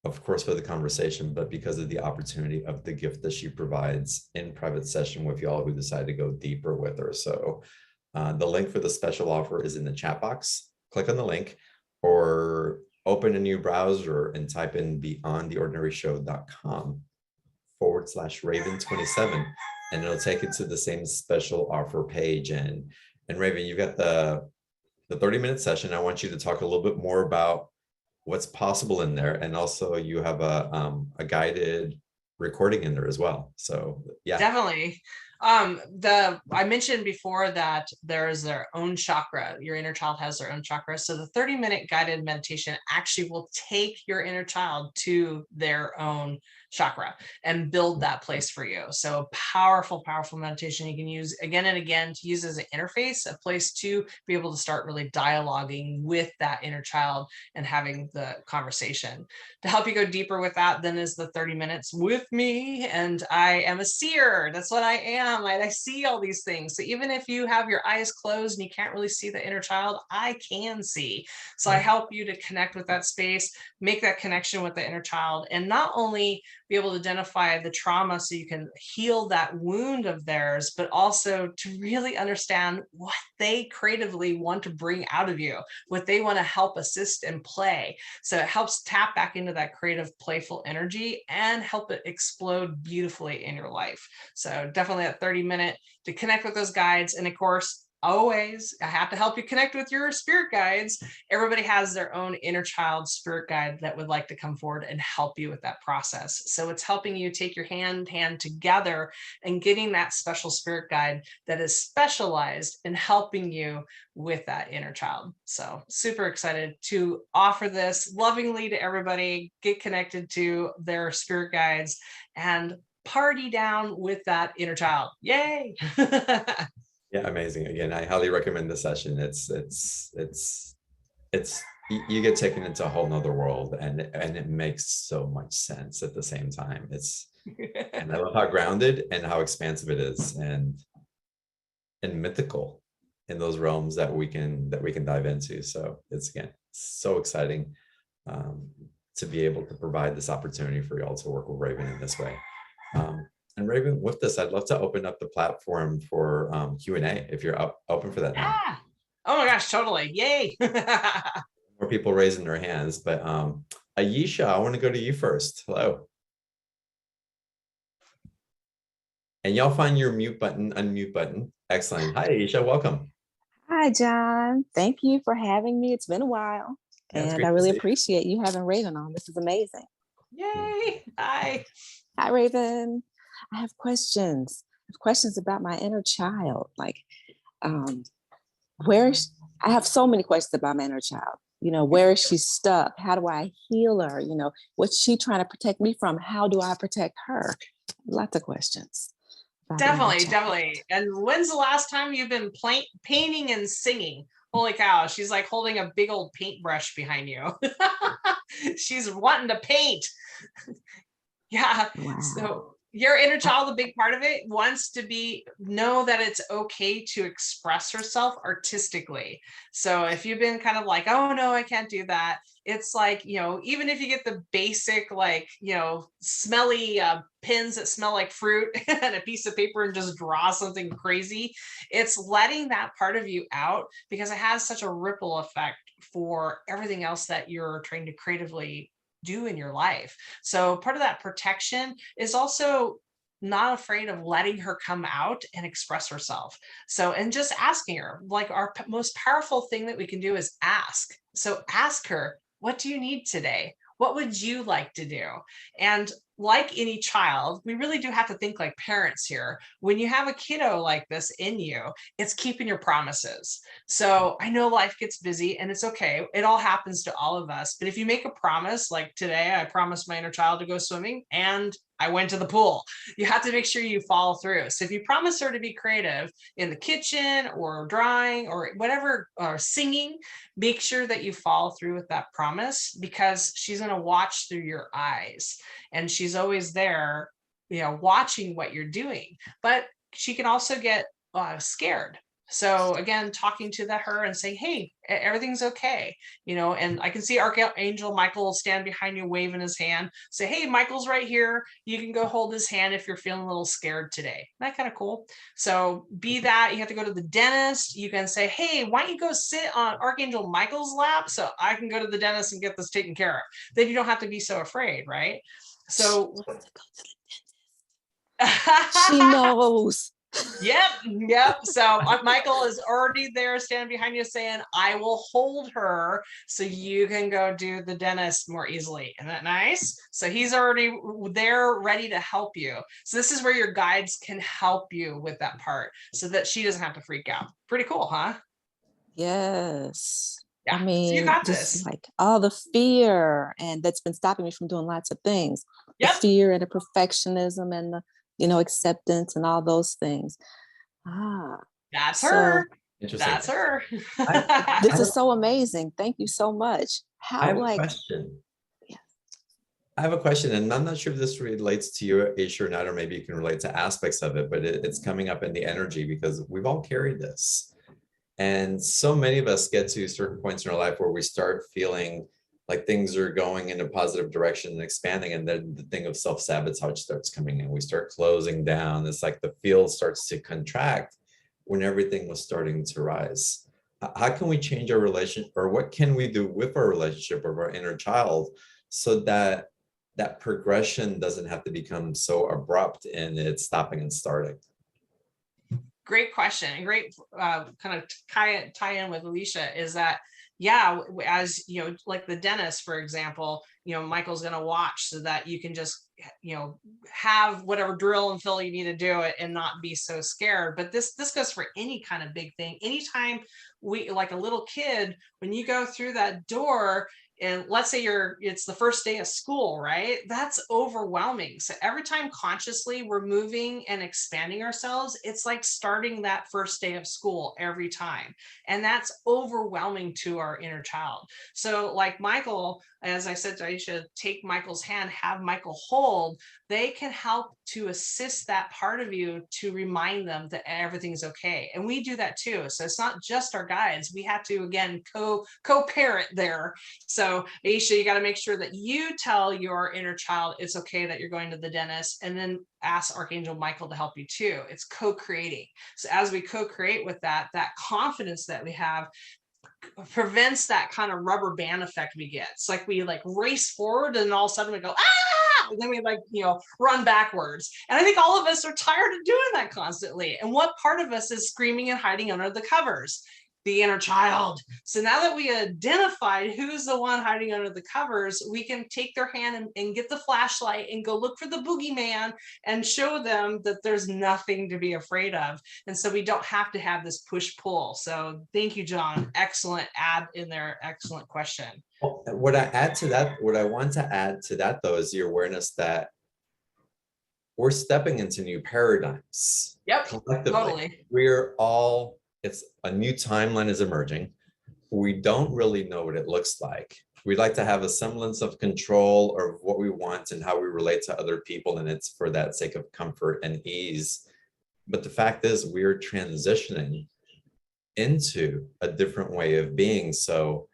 [SPEAKER 1] of course, for the conversation, but because of the opportunity of the gift that she provides in private session with y'all who decide to go deeper with her. So the link for the special offer is in the chat box. Click on the link or open a new browser and type in beyondtheordinaryshow.com/Raven27, and it'll take you to the same special offer page. And Raven, you've got the 30-minute session. I want you to talk a little bit more about what's possible in there. And also you have a guided recording in there as well. So yeah.
[SPEAKER 2] Definitely. I mentioned before that there is their own chakra. Your inner child has their own chakra. So the 30-minute guided meditation actually will take your inner child to their own chakra and build that place for you. So powerful, powerful meditation you can use again and again to use as an interface, a place to be able to start really dialoguing with that inner child and having the conversation. To help you go deeper with that, then is the 30 minutes with me. And I am a seer. That's what I am. I see all these things. So even if you have your eyes closed and you can't really see the inner child, I can see. So I help you to connect with that space, make that connection with the inner child, and not only be able to identify the trauma so you can heal that wound of theirs, but also to really understand what they creatively want to bring out of you, what they want to help assist and play. So it helps tap back into that creative, playful energy and help it explode beautifully in your life. So definitely that 30-minute to connect with those guides. And of course, always, I have to help you connect with your spirit guides. Everybody has their own inner child spirit guide that would like to come forward and help you with that process. So it's helping you take your hand together and getting that special spirit guide that is specialized in helping you with that inner child. So super excited to offer this lovingly to everybody, get connected to their spirit guides and party down with that inner child. Yay.
[SPEAKER 1] Yeah, amazing. Again, I highly recommend the session. You get taken into a whole nother world, and it makes so much sense at the same time. And I love how grounded and how expansive it is, and mythical in those realms that we can dive into. So it's, again, so exciting to be able to provide this opportunity for y'all to work with Raven in this way. And Raven, with this, I'd love to open up the platform for Q&A if you're open for that now.
[SPEAKER 2] Yeah. Oh my gosh, totally. Yay.
[SPEAKER 1] More people raising their hands, but Ayesha, I want to go to you first. Hello. And y'all find your mute button, unmute button. Excellent. Hi, Ayesha, welcome.
[SPEAKER 3] Hi, John. Thank you for having me. It's been a while, and I really appreciate you having Raven on. This is amazing.
[SPEAKER 2] Yay. Hi.
[SPEAKER 3] Hi, Raven. I have questions. About my inner child. Like, I have so many questions about my inner child. Where is she stuck? How do I heal her? What's she trying to protect me from? How do I protect her? Lots of questions.
[SPEAKER 2] Definitely. And when's the last time you've been painting and singing? Holy cow, she's like holding a big old paintbrush behind you. She's wanting to paint. Yeah.
[SPEAKER 3] Wow.
[SPEAKER 2] So your inner child, a big part of it, wants to know that it's okay to express herself artistically. So if you've been kind of like, oh no, I can't do that, it's like, even if you get the basic, like, smelly pins that smell like fruit and a piece of paper and just draw something crazy, it's letting that part of you out, because it has such a ripple effect for everything else that you're trying to creatively do in your life. So part of that protection is also not afraid of letting her come out and express herself. So, and just asking her, like, our most powerful thing that we can do is ask. So ask her, what do you need today? What would you like to do? And like any child, we really do have to think like parents here. When you have a kiddo like this in you, it's keeping your promises. So I know life gets busy and it's okay. It all happens to all of us. But if you make a promise, like today, I promised my inner child to go swimming and I went to the pool. You have to make sure you follow through. So if you promise her to be creative in the kitchen or drawing or whatever, or singing, make sure that you follow through with that promise, because she's going to watch through your eyes and she's always there watching what you're doing. But she can also get scared. So again, talking to her and saying, hey, everything's okay, and I can see Archangel Michael stand behind you, waving his hand, say, hey, Michael's right here. You can go hold his hand if you're feeling a little scared today. Isn't that kind of cool? So be that you have to go to the dentist, you can say, hey, why don't you go sit on Archangel Michael's lap so I can go to the dentist and get this taken care of. Then you don't have to be so afraid, right? So
[SPEAKER 3] She knows.
[SPEAKER 2] Yep. So Michael is already there standing behind you saying, I will hold her so you can go do the dentist more easily. Isn't that nice? So he's already there ready to help you. So this is where your guides can help you with that part so that she doesn't have to freak out. Pretty cool, huh?
[SPEAKER 3] Yes.
[SPEAKER 2] Yeah.
[SPEAKER 3] I
[SPEAKER 2] So
[SPEAKER 3] mean,
[SPEAKER 2] you got
[SPEAKER 3] just
[SPEAKER 2] this.
[SPEAKER 3] like all the fear and that's been stopping me from doing lots of things.
[SPEAKER 2] Yep.
[SPEAKER 3] The fear and the perfectionism and the, acceptance and all those things.
[SPEAKER 2] That's
[SPEAKER 3] so
[SPEAKER 2] her.
[SPEAKER 1] Interesting.
[SPEAKER 2] That's her.
[SPEAKER 3] This is so amazing. Thank you so much.
[SPEAKER 1] I have a question.
[SPEAKER 3] Yeah.
[SPEAKER 1] I have a question, and I'm not sure if this relates to you, Aisha, or not, or maybe you can relate to aspects of it, but it's coming up in the energy because we've all carried this. And so many of us get to certain points in our life where we start feeling like things are going in a positive direction and expanding, and then the thing of self-sabotage starts coming in. We start closing down. It's like the field starts to contract when everything was starting to rise. How can we change our relationship, or what can we do with our relationship of our inner child so that that progression doesn't have to become so abrupt in its stopping and starting?
[SPEAKER 2] Great question, and great kind of tie in with Alicia is that, yeah, as like the dentist, for example, Michael's going to watch so that you can just, have whatever drill and fill you need to do it and not be so scared. But this goes for any kind of big thing. Anytime we, like a little kid, when you go through that door, and let's say it's the first day of school, right? That's overwhelming. So every time consciously we're moving and expanding ourselves, it's like starting that first day of school every time. And that's overwhelming to our inner child. So like Michael, as I said to Aisha, take Michael's hand, have Michael hold, they can help to assist that part of you to remind them that everything's okay. And we do that too. So it's not just our guides. We have to, again, co-parent there. So Aisha, you got to make sure that you tell your inner child it's okay that you're going to the dentist, and then ask Archangel Michael to help you too. It's co-creating. So as we co-create with that confidence that we have prevents that kind of rubber band effect we get. It's like we race forward and all of a sudden we go, ah, and then we run backwards. And I think all of us are tired of doing that constantly. And what part of us is screaming and hiding under the covers? The inner child. So now that we identified who's the one hiding under the covers, we can take their hand and get the flashlight and go look for the boogeyman and show them that there's nothing to be afraid of. And so we don't have to have this push-pull. So thank you, John. Excellent add in there. Excellent question.
[SPEAKER 1] Well, what I want to add to that though is the awareness that we're stepping into new paradigms.
[SPEAKER 2] Yep,
[SPEAKER 1] collectively.
[SPEAKER 2] totally.
[SPEAKER 1] It's a new timeline is emerging. We don't really know what it looks like. We'd like to have a semblance of control of what we want and how we relate to other people, and it's for that sake of comfort and ease. But the fact is, we're transitioning into a different way of being. So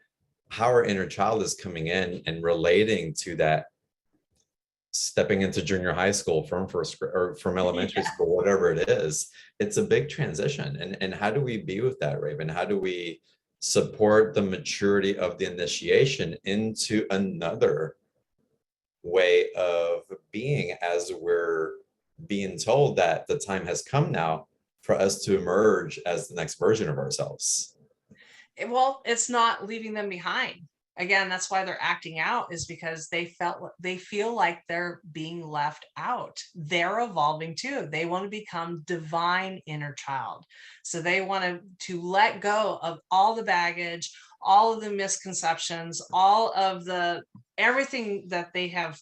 [SPEAKER 1] how our inner child is coming in and relating to that, stepping into junior high school from first or from elementary school, whatever it is, it's a big transition. And how do we be with that, Raven? How do we support the maturity of the initiation into another way of being, as we're being told that the time has come now for us to emerge as the next version of ourselves?
[SPEAKER 2] Well, it's not leaving them behind. Again, that's why they're acting out, is because they feel like they're being left out. They're evolving too. They want to become divine inner child. So they want to let go of all the baggage, all of the misconceptions, all of everything that they have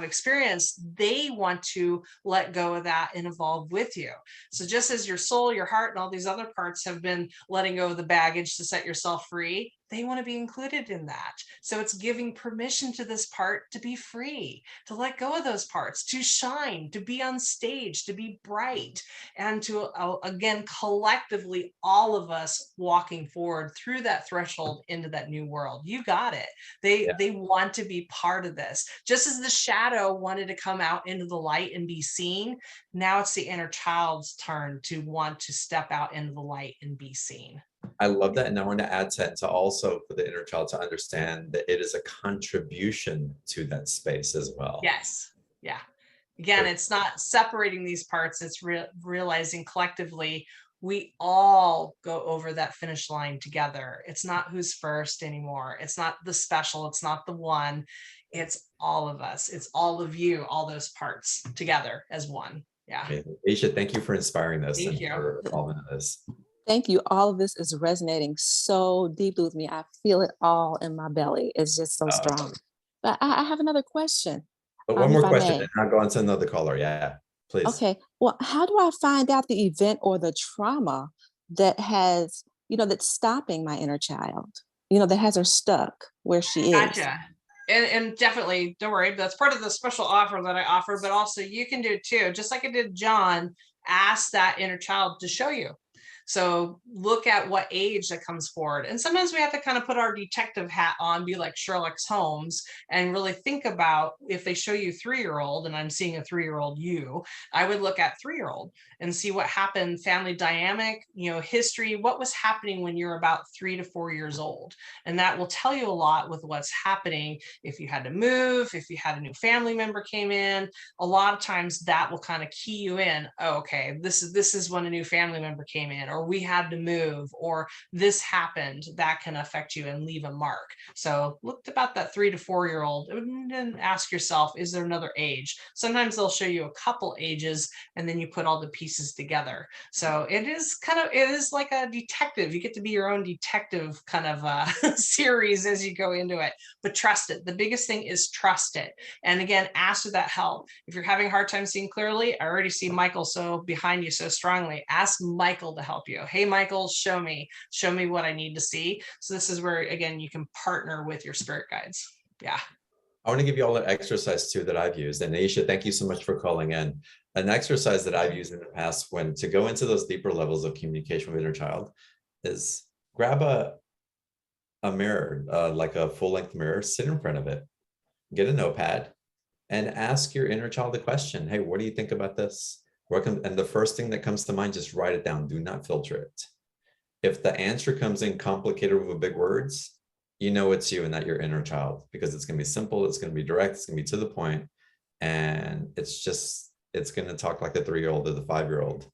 [SPEAKER 2] experienced. They want to let go of that and evolve with you. So just as your soul, your heart, and all these other parts have been letting go of the baggage to set yourself free, they want to be included in that. So it's giving permission to this part to be free, to let go of those parts, to shine, to be on stage, to be bright, and to, again, collectively, all of us walking forward through that threshold into that new world. You got it. They want to be part of this. Just as the shadow wanted to come out into the light and be seen, now it's the inner child's turn to want to step out into the light and be seen.
[SPEAKER 1] I love that. And I want to add to also for the inner child to understand that it is a contribution to that space as well.
[SPEAKER 2] Yes. Yeah. Again, it's not separating these parts. It's realizing collectively we all go over that finish line together. It's not who's first anymore. It's not the special. It's not the one. It's all of us. It's all of you, all those parts together as one. Yeah.
[SPEAKER 1] Aisha, thank you for inspiring this
[SPEAKER 2] Thank
[SPEAKER 1] and
[SPEAKER 2] you.
[SPEAKER 1] for involving in this.
[SPEAKER 3] Thank you. All of this is resonating so deeply with me. I feel it all in my belly. It's just so strong. But I have another question.
[SPEAKER 1] But one more
[SPEAKER 3] if I
[SPEAKER 1] question,
[SPEAKER 3] may.
[SPEAKER 1] and I'll go on to another caller. Yeah, please.
[SPEAKER 3] Okay. Well, how do I find out the event or the trauma that has, that's stopping my inner child, that has her stuck where she is?
[SPEAKER 2] Gotcha. And definitely, don't worry, that's part of the special offer that I offer, but also you can do it too. Just like I did John, ask that inner child to show you. So look at what age that comes forward. And sometimes we have to kind of put our detective hat on, be like Sherlock Holmes, and really think about if they show you 3-year-old, and I'm seeing a 3-year-old you, I would look at 3-year-old and see what happened, family dynamic, history, what was happening when you're about 3 to 4 years old. And that will tell you a lot with what's happening. If you had to move, if you had a new family member came in, a lot of times that will kind of key you in. Oh, okay, this is when a new family member came in, or we had to move, or this happened. That can affect you and leave a mark. So look about that 3 to 4 year old and ask yourself, is there another age? Sometimes they'll show you a couple ages and then you put all the pieces together. So it is like a detective. You get to be your own detective kind of series as you go into it, but trust it. The biggest thing is trust it. And again, ask for that help. If you're having a hard time seeing clearly, I already see Michael so behind you so strongly. Ask Michael to help you. Hey, Michael, show me what I need to see. So this is where, again, you can partner with your spirit guides. Yeah.
[SPEAKER 1] I want to give you all an exercise too that I've used. And Aisha, thank you so much for calling in. An exercise that I've used in the past when to go into those deeper levels of communication with inner child is grab a mirror, like a full-length mirror, sit in front of it, get a notepad, and ask your inner child a question. Hey, what do you think about this? And the first thing that comes to mind, just write it down. Do not filter it. If the answer comes in complicated with big words, it's you and not your inner child, because it's going to be simple. It's going to be direct. It's going to be to the point. And it's going to talk like the 3-year-old or the 5-year-old.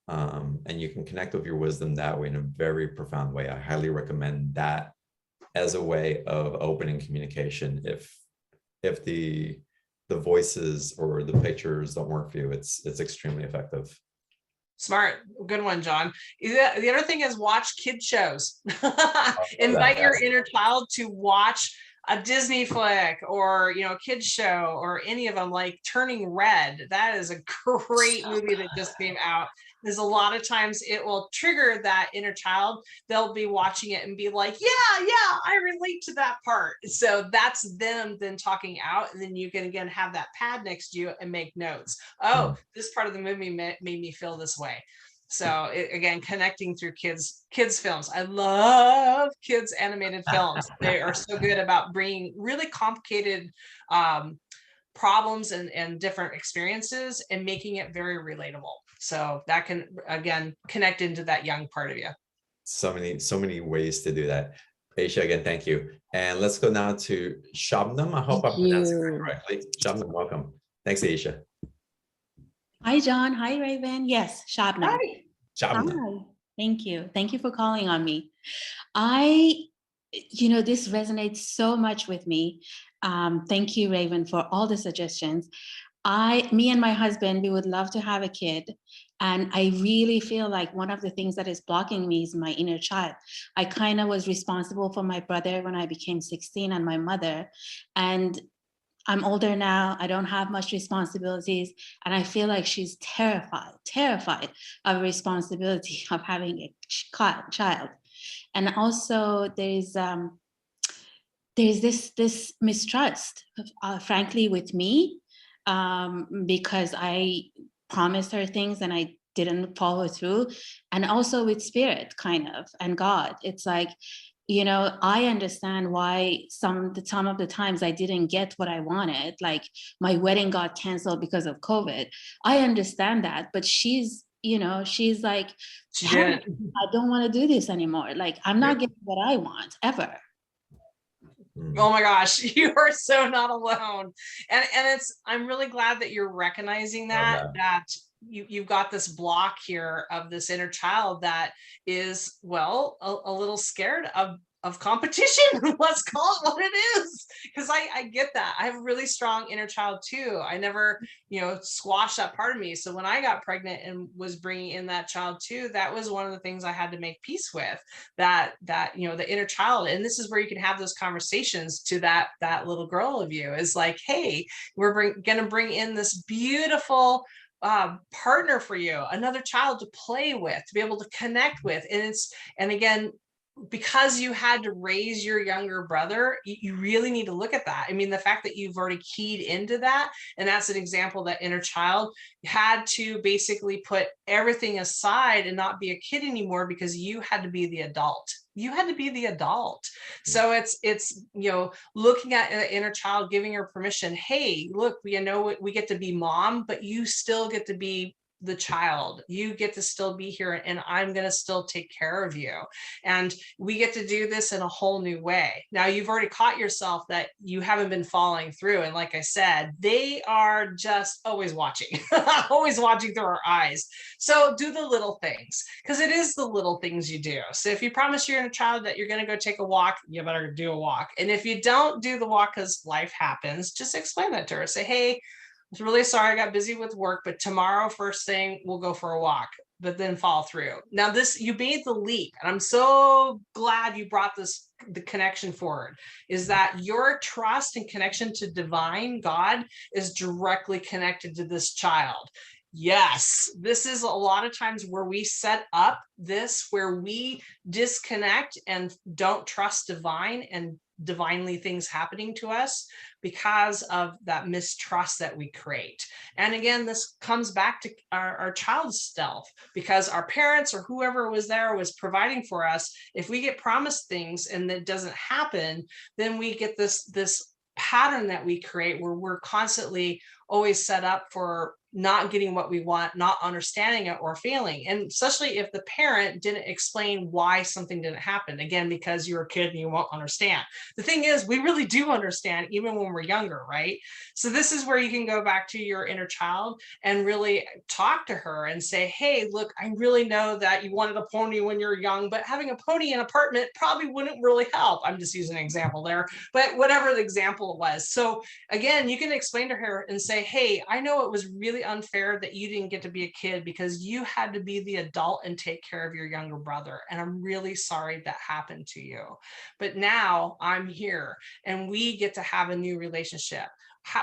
[SPEAKER 1] And you can connect with your wisdom that way in a very profound way. I highly recommend that as a way of opening communication. If the voices or the pictures don't work for you, it's extremely effective.
[SPEAKER 2] Smart. Good one, John. The other thing is watch kid shows. Invite your inner child to watch a Disney flick or, kids show or any of them, like Turning Red. That is a great movie that just came out. There's a lot of times it will trigger that inner child. They'll be watching it and be like, yeah, I relate to that part. So that's them then talking out. And then you can, again, have that pad next to you and make notes. Oh, this part of the movie made me feel this way. So again, connecting through kids films. I love kids animated films. They are so good about bringing really complicated problems and different experiences and making it very relatable. So that can, again, connect into that young part of you.
[SPEAKER 1] So many ways to do that. Aisha, again, thank you. And let's go now to Shabnam. I hope I'm pronouncing it correctly. Shabnam, welcome. Thanks, Aisha.
[SPEAKER 4] Hi, John. Hi, Raven. Yes, Shabnam.
[SPEAKER 2] Hi.
[SPEAKER 1] Shabnam.
[SPEAKER 4] Hi. Thank you. Thank you for calling on me. This resonates so much with me. Thank you, Raven, for all the suggestions. Me and my husband, we would love to have a kid. And I really feel like one of the things that is blocking me is my inner child. I kind of was responsible for my brother when I became 16 and my mother. And I'm older now. I don't have much responsibilities. And I feel like she's terrified of the responsibility of having a child. And also there's this mistrust, frankly, with me, because I promised her things and I didn't follow through, and also with spirit, kind of, and God. It's like, I understand why some of the times I didn't get what I wanted, like my wedding got canceled because of COVID. I understand that, but she's like,
[SPEAKER 2] She did.
[SPEAKER 4] I don't want to do this anymore. Like, I'm not getting what I want ever.
[SPEAKER 2] Oh my gosh, you are so not alone. And I'm really glad that you're recognizing that you've got this block here of this inner child that is, well, a little scared of competition. Let's call it what it is. Because I get that. I have a really strong inner child too. I never, squashed that part of me. So when I got pregnant and was bringing in that child too, that was one of the things I had to make peace with, that the inner child. And this is where you can have those conversations to that little girl of you, is like, hey, we're going to bring in this beautiful partner for you, another child to play with, to be able to connect with. And again, because you had to raise your younger brother, you really need to look at that. I mean, the fact that you've already keyed into that, and that's an example that inner child had to basically put everything aside and not be a kid anymore, because you had to be the adult. You had to be the adult. So it's looking at an inner child, giving her permission. Hey, look, we get to be mom, but you still get to be the child. You get to still be here, and I'm going to still take care of you. And we get to do this in a whole new way. Now, you've already caught yourself that you haven't been following through. And like I said, they are just always watching, always watching through our eyes. So do the little things, because it is the little things you do. So if you promise your inner child that you're going to go take a walk, you better do a walk. And if you don't do the walk because life happens, just explain that to her. Say, hey, I'm really sorry, I got busy with work, but tomorrow first thing we'll go for a walk, but then follow through. Now you made the leap, and I'm so glad you brought the connection forward, is that your trust and connection to divine God is directly connected to this child. Yes, this is a lot of times where we set up this, where we disconnect and don't trust divine and divinely things happening to us because of that mistrust that we create. And again, this comes back to our child's self, because our parents or whoever was there was providing for us. If we get promised things and that doesn't happen, then we get this pattern that we create where we're constantly always set up for not getting what we want, not understanding it, or failing. And especially if the parent didn't explain why something didn't happen, again, because you're a kid and you won't understand. The thing is, we really do understand, even when we're younger, right? So this is where you can go back to your inner child and really talk to her and say, hey, look, I really know that you wanted a pony when you're young, but having a pony in an apartment probably wouldn't really help. I'm just using an example there, but whatever the example was. So again, you can explain to her and say, hey, I know it was really unfair that you didn't get to be a kid because you had to be the adult and take care of your younger brother. And I'm really sorry that happened to you. But now I'm here and we get to have a new relationship.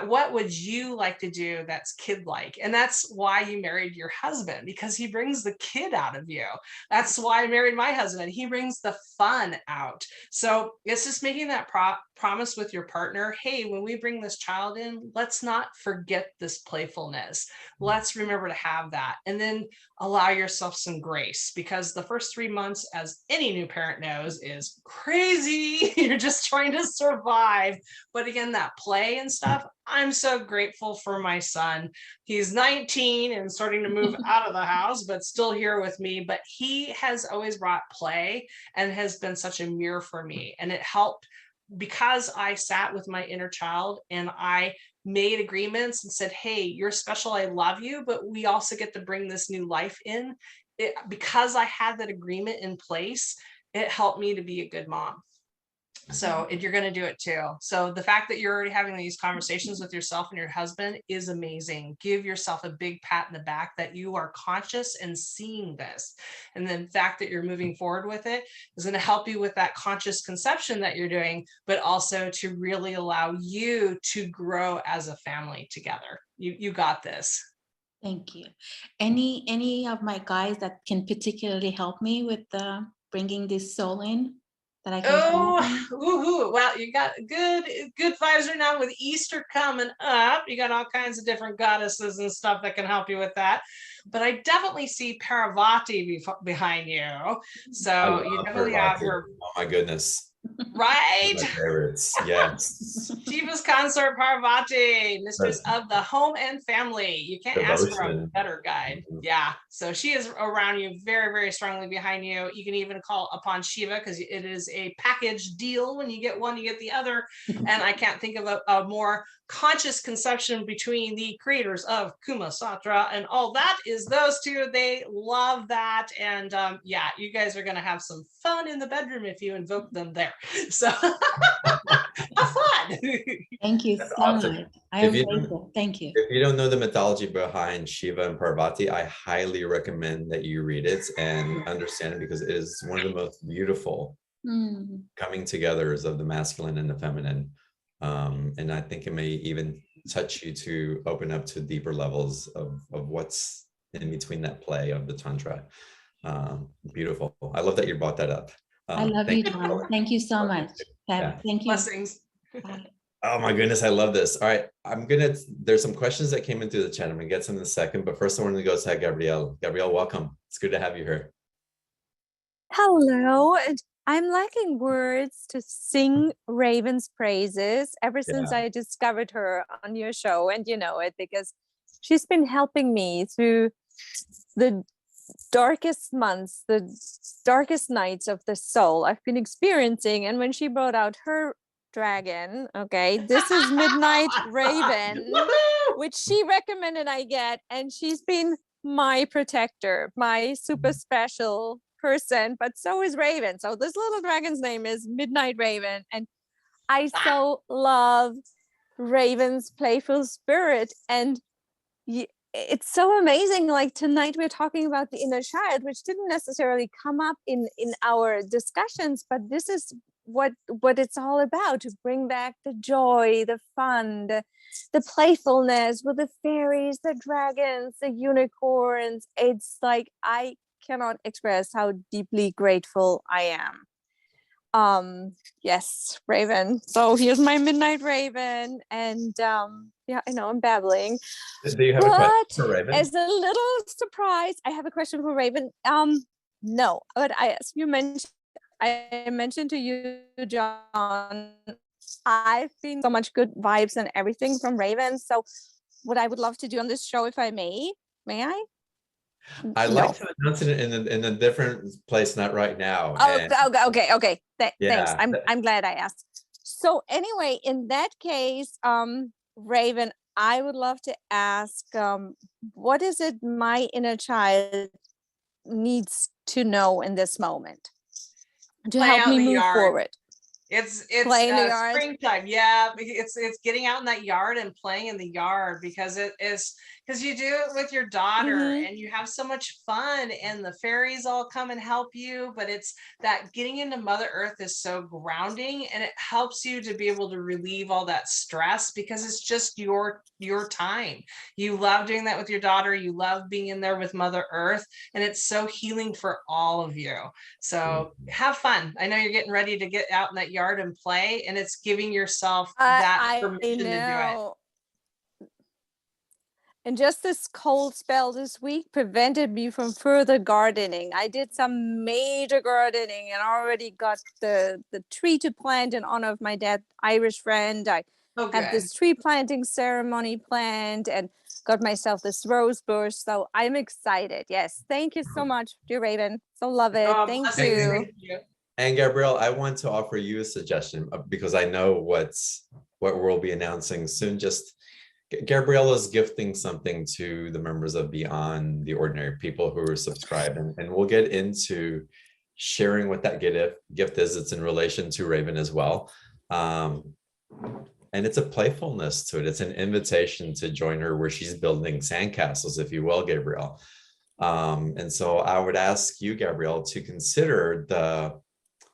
[SPEAKER 2] What would you like to do that's kid-like? And that's why you married your husband, because he brings the kid out of you. That's why I married my husband. He brings the fun out. So it's just making that promise with your partner. Hey, when we bring this child in, let's not forget this playfulness. Let's remember to have that. And then allow yourself some grace, because the first 3 months, as any new parent knows, is crazy. You're just trying to survive. But again, that play and stuff, I'm so grateful for my son. He's 19 and starting to move out of the house, but still here with me. But he has always brought play and has been such a mirror for me. And it helped because I sat with my inner child and I made agreements and said, hey, you're special, I love you, but we also get to bring this new life in. Because I had that agreement in place, it helped me to be a good mom. So if you're going to do it too. So the fact that you're already having these conversations with yourself and your husband is amazing. Give yourself a big pat in the back that you are conscious and seeing this. And then the fact that you're moving forward with it is going to help you with that conscious conception that you're doing, but also to really allow you to grow as a family together. You got this.
[SPEAKER 4] Thank you. Any of my guys that can particularly help me with the bringing this soul in that I can.
[SPEAKER 2] Oh, woohoo. Well, you got good vibes right now with Easter coming up. You got all kinds of different goddesses and stuff that can help you with that. But I definitely see Parvati behind you. So you definitely have her.
[SPEAKER 1] Oh my goodness.
[SPEAKER 2] Right?
[SPEAKER 1] My favorites. Yes.
[SPEAKER 2] Shiva's consort Parvati, mistress of the home and family. You can't ask for a better guide. Yeah. So she is around you, very, very strongly behind you. You can even call upon Shiva because it is a package deal. When you get one, you get the other. And I can't think of a more conscious conception between the creators of Kuma Satra and all that is those two. They love that. And yeah, you guys are going to have some fun in the bedroom if you invoke them there. So have fun.
[SPEAKER 4] Thank you so much. Thank you.
[SPEAKER 1] If you don't know the mythology behind Shiva and Parvati, I highly recommend that you read it and understand it, because it is one of the most beautiful coming togethers of the masculine and the feminine. And I think it may even touch you to open up to deeper levels of what's in between that play of the Tantra. Beautiful. I love that you brought that up.
[SPEAKER 4] I love you, John. Thank you so much.
[SPEAKER 1] Yeah.
[SPEAKER 4] Thank you.
[SPEAKER 2] Blessings.
[SPEAKER 1] Oh my goodness, I love this. All right, there's some questions that came in through the chat. I'm gonna get some in a second, but first I want to go to Gabrielle. Gabrielle, welcome. It's good to have you here.
[SPEAKER 5] Hello, and I'm lacking words to sing Raven's praises ever since I discovered her on your show, and you know it because she's been helping me through the darkest months, the darkest nights of the soul I've been experiencing. And when she brought out her dragon, okay, this is Midnight Raven, which she recommended I get, and she's been my protector, my super special person, but so is Raven. So this little dragon's name is Midnight Raven, and I so love Raven's playful spirit. And it's so amazing. Like tonight we're talking about the inner child, which didn't necessarily come up in our discussions, but this is what it's all about, to bring back the joy, the fun, the playfulness with the fairies, the dragons, the unicorns. It's like I cannot express how deeply grateful I am. Yes, Raven. So here's my Midnight Raven, and yeah, I know I'm babbling.
[SPEAKER 1] Do you have a question for Raven?
[SPEAKER 5] As a little surprise, I have a question for Raven. No, but I mentioned to you, John, I've been so much good vibes and everything from Raven. So what I would love to do on this show, if I may I?
[SPEAKER 1] I'd like to announce it in a different place, not right now.
[SPEAKER 5] Okay. Thanks. I'm glad I asked. So anyway, in that case, Raven, I would love to ask, what is it my inner child needs to know in this moment to help me move forward?
[SPEAKER 2] It's springtime. Yeah, it's getting out in that yard and playing in the yard, because you do it with your daughter and you have so much fun, and the fairies all come and help you. But it's that getting into Mother Earth is so grounding, and it helps you to be able to relieve all that stress, because it's just your time. You love doing that with your daughter. You love being in there with Mother Earth, and it's so healing for all of you. So have fun. I know you're getting ready to get out in that yard and play, and it's giving yourself that permission to do it.
[SPEAKER 5] And just this cold spell this week prevented me from further gardening. I did some major gardening and already got the tree to plant in honor of my dead Irish friend. I have this tree planting ceremony planned and got myself this rose bush. So I'm excited. Yes. Thank you so much, dear Raven. So love it. Thank you.
[SPEAKER 1] And Gabrielle, I want to offer you a suggestion, because I know what we'll be announcing soon. Just Gabrielle is gifting something to the members of Beyond the Ordinary, people who are subscribed, and we'll get into sharing what that gift is. It's in relation to Raven as well. And it's a playfulness to it. It's an invitation to join her where she's building sandcastles, if you will, Gabrielle. And so I would ask you, Gabrielle, to consider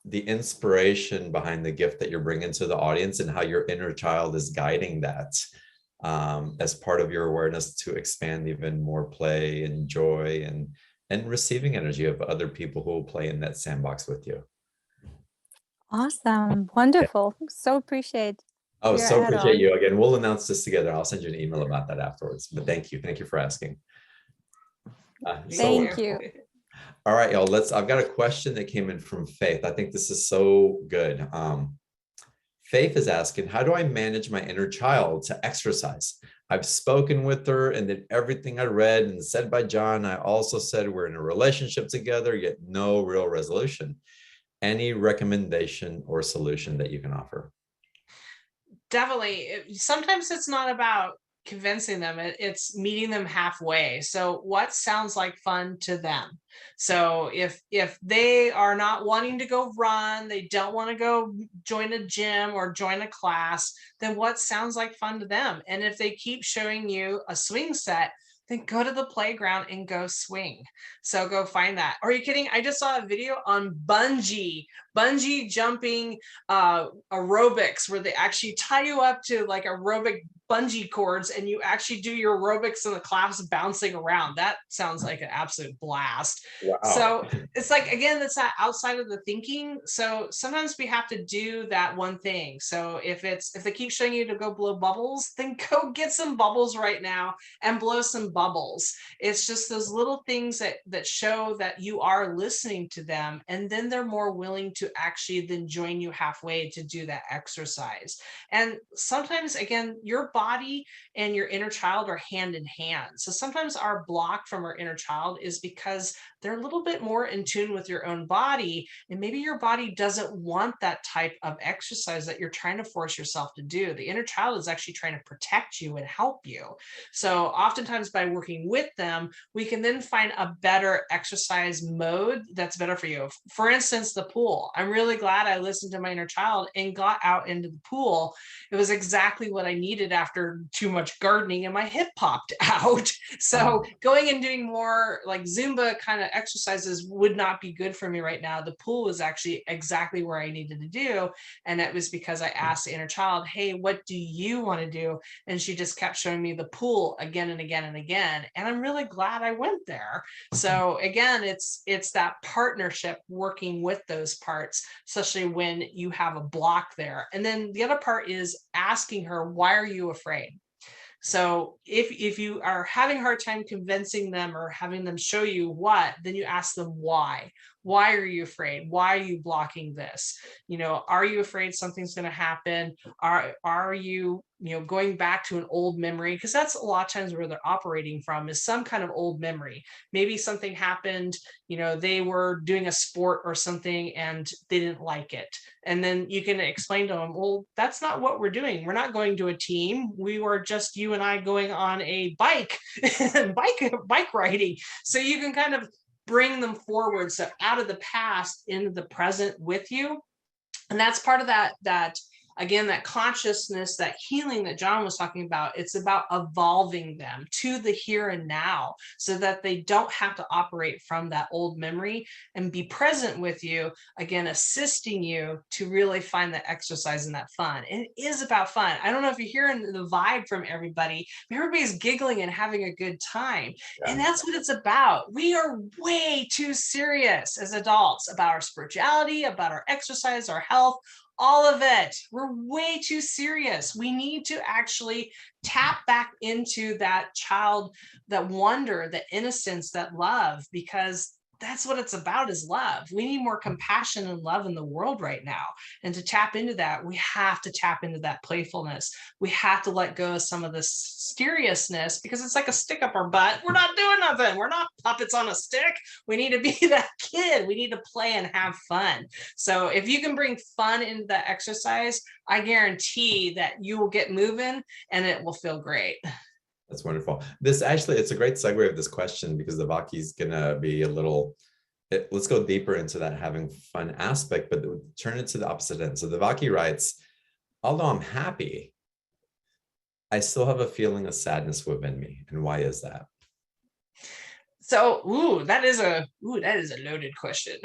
[SPEAKER 1] the inspiration behind the gift that you're bringing to the audience, and how your inner child is guiding that as part of your awareness to expand even more play and joy and and receiving energy of other people who will play in that sandbox with you.
[SPEAKER 5] Awesome. Wonderful. So appreciate
[SPEAKER 1] Oh,
[SPEAKER 5] your
[SPEAKER 1] so appreciate
[SPEAKER 5] add-on.
[SPEAKER 1] you. Again, we'll announce this together. I'll send you an email about that afterwards. But thank you. Thank you for asking.
[SPEAKER 5] Thank you.
[SPEAKER 1] All right, y'all. I've got a question that came in from Faith. I think this is so good. Faith is asking, how do I manage my inner child to exercise? I've spoken with her, and then everything I read and said by John, I also said we're in a relationship together, yet no real resolution. Any recommendation or solution that you can offer?
[SPEAKER 2] Definitely. Sometimes it's not about convincing them, it's meeting them halfway. So what sounds like fun to them? So if they are not wanting to go run, they don't want to go join a gym or join a class, then what sounds like fun to them? And if they keep showing you a swing set, then go to the playground and go swing. So go find that. Are you kidding? I just saw a video on bungee jumping aerobics, where they actually tie you up to like aerobic bungee cords and you actually do your aerobics in the class bouncing around. That sounds like an absolute blast.
[SPEAKER 1] Wow.
[SPEAKER 2] So it's like, again, that's that outside of the thinking. So sometimes we have to do that one thing. So if they keep showing you to go blow bubbles, then go get some bubbles right now and blow some bubbles. It's just those little things that show that you are listening to them, and then they're more willing to actually then join you halfway to do that exercise. And sometimes, again, your body and your inner child are hand in hand. So sometimes our block from our inner child is because they're a little bit more in tune with your own body, and maybe your body doesn't want that type of exercise that you're trying to force yourself to do. The inner child is actually trying to protect you and help you. So oftentimes by working with them, we can then find a better exercise mode that's better for you. For instance, the pool. I'm really glad I listened to my inner child and got out into the pool. It was exactly what I needed after too much gardening and my hip popped out. So going and doing more like Zumba kind of exercises would not be good for me right now. The pool was actually exactly where I needed to do. And that was because I asked the inner child, hey, what do you want to do? And she just kept showing me the pool again and again and again. And I'm really glad I went there. So again, it's that partnership, working with those parts, especially when you have a block there. And then the other part is asking her, why are you afraid? So if you are having a hard time convincing them or having them show you what, then you ask them why. Why are you afraid? Why are you blocking this? Are you afraid something's going to happen? Are you going back to an old memory? Because that's a lot of times where they're operating from, is some kind of old memory. Maybe something happened, they were doing a sport or something and they didn't like it. And then you can explain to them, well, that's not what we're doing. We're not going to a team. We were just you and I going on a bike riding. So you can kind of bring them forward, so out of the past into the present with you. And that's part of that again, that consciousness, that healing that John was talking about. It's about evolving them to the here and now, so that they don't have to operate from that old memory, and be present with you, again, assisting you to really find the exercise and that fun. And it is about fun. I don't know if you're hearing the vibe from everybody, but everybody's giggling and having a good time. Yeah. And that's what it's about. We are way too serious as adults about our spirituality, about our exercise, our health, all of it. We're way too serious. We need to actually tap back into that child, that wonder, that innocence, that love, because that's what it's about, is love. We need more compassion and love in the world right now. And to tap into that, we have to tap into that playfulness. We have to let go of some of the seriousness, because it's like a stick up our butt. We're not doing nothing. We're not puppets on a stick. We need to be that kid. We need to play and have fun. So if you can bring fun into the exercise, I guarantee that you will get moving and it will feel great.
[SPEAKER 1] That's wonderful. This actually, it's a great segue of this question, because the Vaki's gonna be a little, let's go deeper into that having fun aspect, but turn it to the opposite end. So the Vaki writes, although I'm happy, I still have a feeling of sadness within me. And why is that?
[SPEAKER 2] So, that is a loaded question.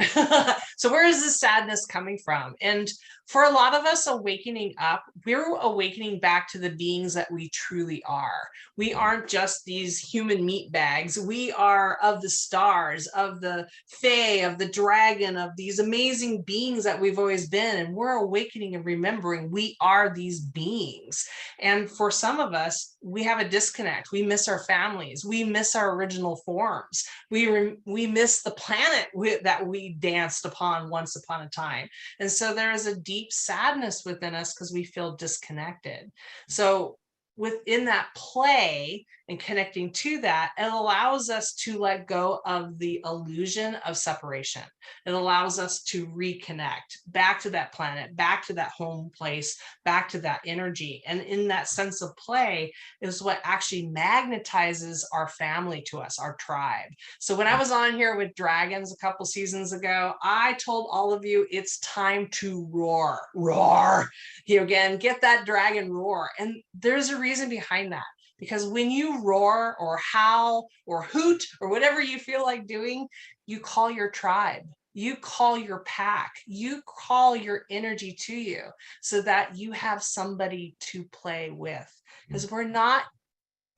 [SPEAKER 2] So where is the sadness coming from? And for a lot of us awakening up, we're awakening back to the beings that we truly are. We aren't just these human meat bags. We are of the stars, of the fae, of the dragon, of these amazing beings that we've always been. And we're awakening and remembering we are these beings. And for some of us, we have a disconnect. We miss our families. We miss our original forms. We miss the planet that we danced upon once upon a time. And so there is a deep sadness within us because we feel disconnected. So within that play and connecting to that, it allows us to let go of the illusion of separation. It allows us to reconnect back to that planet, back to that home place, back to that energy. And in that sense of play is what actually magnetizes our family to us, our tribe. So when I was on here with dragons a couple seasons ago, I told all of you it's time to roar. Again, get that dragon roar. And there's a reason behind that. Because when you roar or howl or hoot or whatever you feel like doing, you call your tribe, you call your pack, you call your energy to you so that you have somebody to play with. Because we're not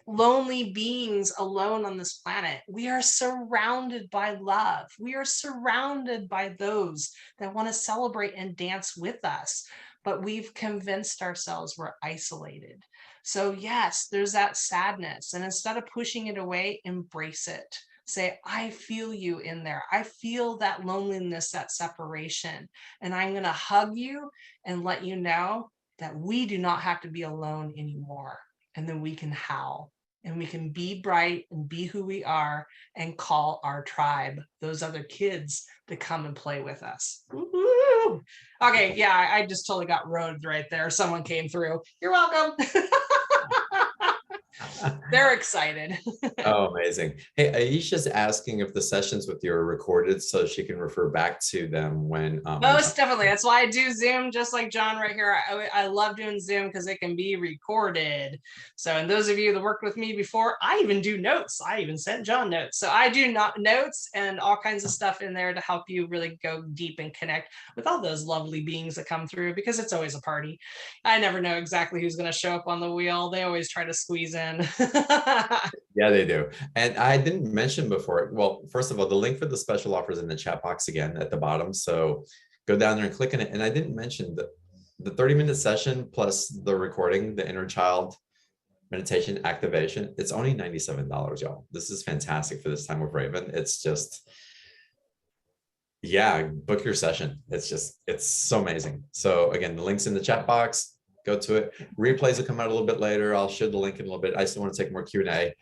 [SPEAKER 2] lonely beings alone on this planet. We are surrounded by love. We are surrounded by those that want to celebrate and dance with us. But we've convinced ourselves we're isolated. So yes, there's that sadness. And instead of pushing it away, embrace it. Say, I feel you in there. I feel that loneliness, that separation. And I'm going to hug you and let you know that we do not have to be alone anymore. And then we can howl and we can be bright and be who we are and call our tribe, those other kids, to come and play with us. Woo-hoo! Okay, yeah, I just totally got roaded right there. Someone came through. You're welcome. They're excited.
[SPEAKER 1] Oh, amazing. Hey, Aisha's asking if the sessions with you are recorded so she can refer back to them when
[SPEAKER 2] most definitely. That's why I do Zoom, just like John right here. I love doing Zoom because it can be recorded. So, and those of you that worked with me before, I even do notes. I even sent John notes. So I do notes and all kinds of stuff in there to help you really go deep and connect with all those lovely beings that come through, because it's always a party. I never know exactly who's going to show up on the wheel. They always try to squeeze in.
[SPEAKER 1] Yeah, they do. And I didn't mention before, well, first of all, the link for the special offers in the chat box again at the bottom. So go down there and click on it. And I didn't mention the 30-minute session plus the recording, the inner child meditation activation. It's only $97, y'all. This is fantastic for this time with Raven. It's just, yeah, book your session. It's so amazing. So again, the link's in the chat box. Go to it. Replays will come out a little bit later. I'll show the link in a little bit. I still want to take more Q&A.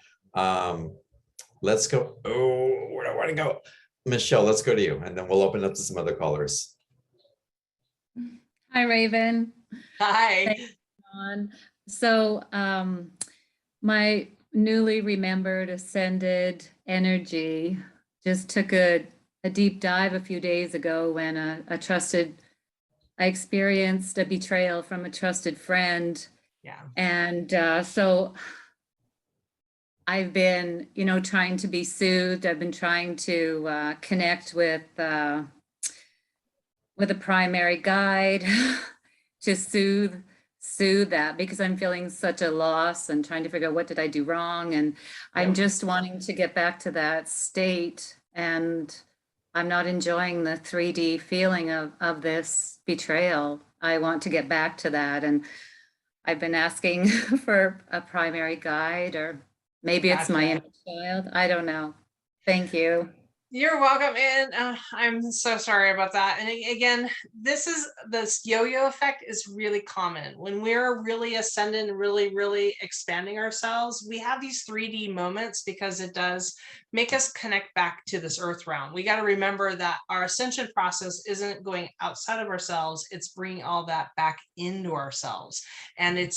[SPEAKER 1] Let's go. Oh, where do I want to go? Michelle, let's go to you, and then we'll open up to some other callers.
[SPEAKER 6] Hi, Raven.
[SPEAKER 2] Hi.
[SPEAKER 6] Thanks, John. So my newly remembered ascended energy just took a deep dive a few days ago when I experienced a betrayal from a trusted friend.
[SPEAKER 2] Yeah.
[SPEAKER 6] And so I've been, trying to be soothed. I've been trying to connect with a primary guide to soothe that, because I'm feeling such a loss and trying to figure out what did I do wrong. And I'm just wanting to get back to that state, and I'm not enjoying the 3D feeling of this betrayal. I want to get back to that. And I've been asking for a primary guide, or maybe it's my inner child. I don't know. Thank you.
[SPEAKER 2] You're welcome. And I'm so sorry about that. And again, this yo-yo effect is really common. When we're really ascending and really, really expanding ourselves, we have these 3D moments because it does make us connect back to this earth realm. We got to remember that our ascension process isn't going outside of ourselves. It's bringing all that back into ourselves. And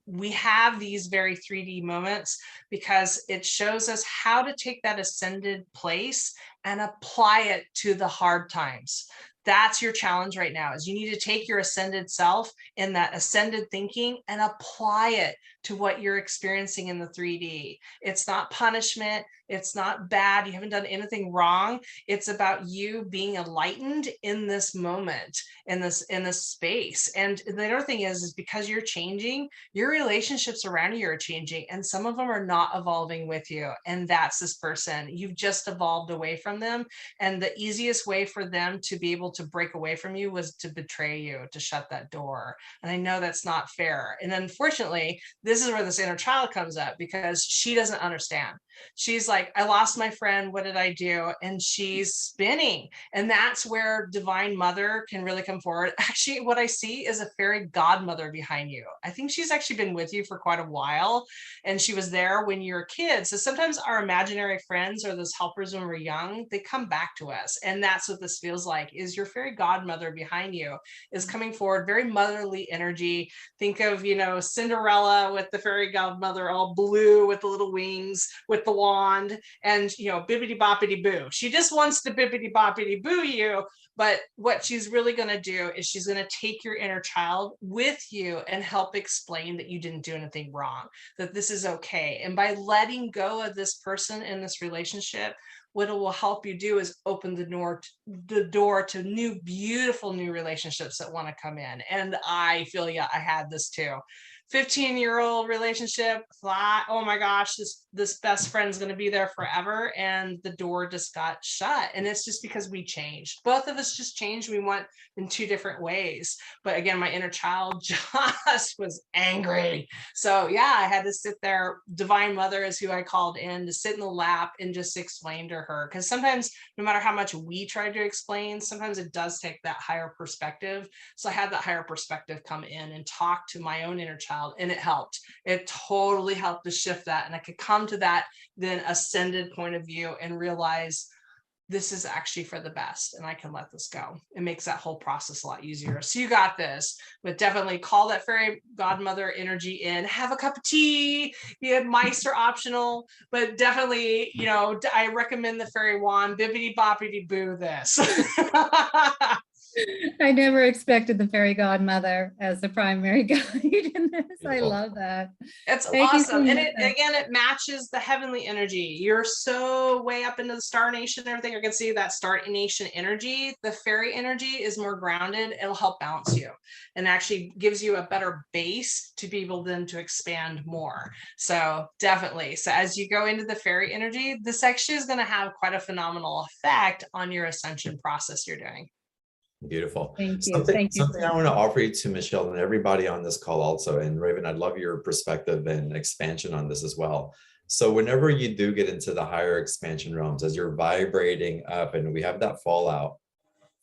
[SPEAKER 2] we have these very 3D moments because it shows us how to take that ascended place and apply it to the hard times. That's your challenge right now, is you need to take your ascended self in that ascended thinking and apply it to what you're experiencing in the 3D. It's not punishment. It's not bad. You haven't done anything wrong. It's about you being enlightened in this moment, in this space. And the other thing is because you're changing, your relationships around you are changing, and some of them are not evolving with you. And that's this person. You've just evolved away from them. And the easiest way for them to be able to break away from you was to betray you, to shut that door. And I know that's not fair. And unfortunately, this is where this inner child comes up, because she doesn't understand. She's like, I lost my friend. What did I do? And she's spinning. And that's where Divine Mother can really come forward. Actually, what I see is a fairy godmother behind you. I think she's actually been with you for quite a while. And she was there when you were kids. So sometimes our imaginary friends or those helpers when we're young, they come back to us. And that's what this feels like, is your fairy godmother behind you is coming forward, very motherly energy. Think of, Cinderella with the fairy godmother all blue with the little wings, with the wand, and bibbity boppity boo. She just wants to bibbity boppity boo you. But what she's really going to do is she's going to take your inner child with you and help explain that you didn't do anything wrong, that this is okay. And by letting go of this person in this relationship, what it will help you do is open the door to new, beautiful new relationships that want to come in. And I feel, I had this too. 15-year-old relationship, thought, oh my gosh, this best friend's going to be there forever, and the door just got shut. And it's just because we changed. Both of us just changed. We went in two different ways. But again, my inner child just was angry. So yeah, I had to sit there. Divine Mother is who I called in to sit in the lap and just explain to her, because sometimes no matter how much we try to explain, sometimes it does take that higher perspective. So I had that higher perspective come in and talk to my own inner child, and it helped. It totally helped to shift that, and I could come to that then ascended point of view and realize this is actually for the best, and I can let this go. It makes that whole process a lot easier. So you got this, but definitely call that fairy godmother energy in. Have a cup of tea. Mice are optional, but definitely, I recommend the fairy wand. Bibbidi boppity boo this.
[SPEAKER 6] I never expected the fairy godmother as the primary guide in this.
[SPEAKER 1] Beautiful.
[SPEAKER 6] I love that.
[SPEAKER 2] It's
[SPEAKER 6] Thank you so
[SPEAKER 2] awesome. And
[SPEAKER 6] much.
[SPEAKER 2] it matches the heavenly energy. You're so way up into the star nation and everything. I can see that star nation energy. The fairy energy is more grounded. It'll help balance you and actually gives you a better base to be able then to expand more. So definitely. So as you go into the fairy energy, this actually is going to have quite a phenomenal effect on your ascension process you're doing.
[SPEAKER 1] Beautiful.
[SPEAKER 6] Thank you.
[SPEAKER 1] Something,
[SPEAKER 6] Thank you.
[SPEAKER 1] something I want to offer you to Michelle and everybody on this call also, and Raven, I'd love your perspective and expansion on this as well. So whenever you do get into the higher expansion realms, as you're vibrating up, and we have that fallout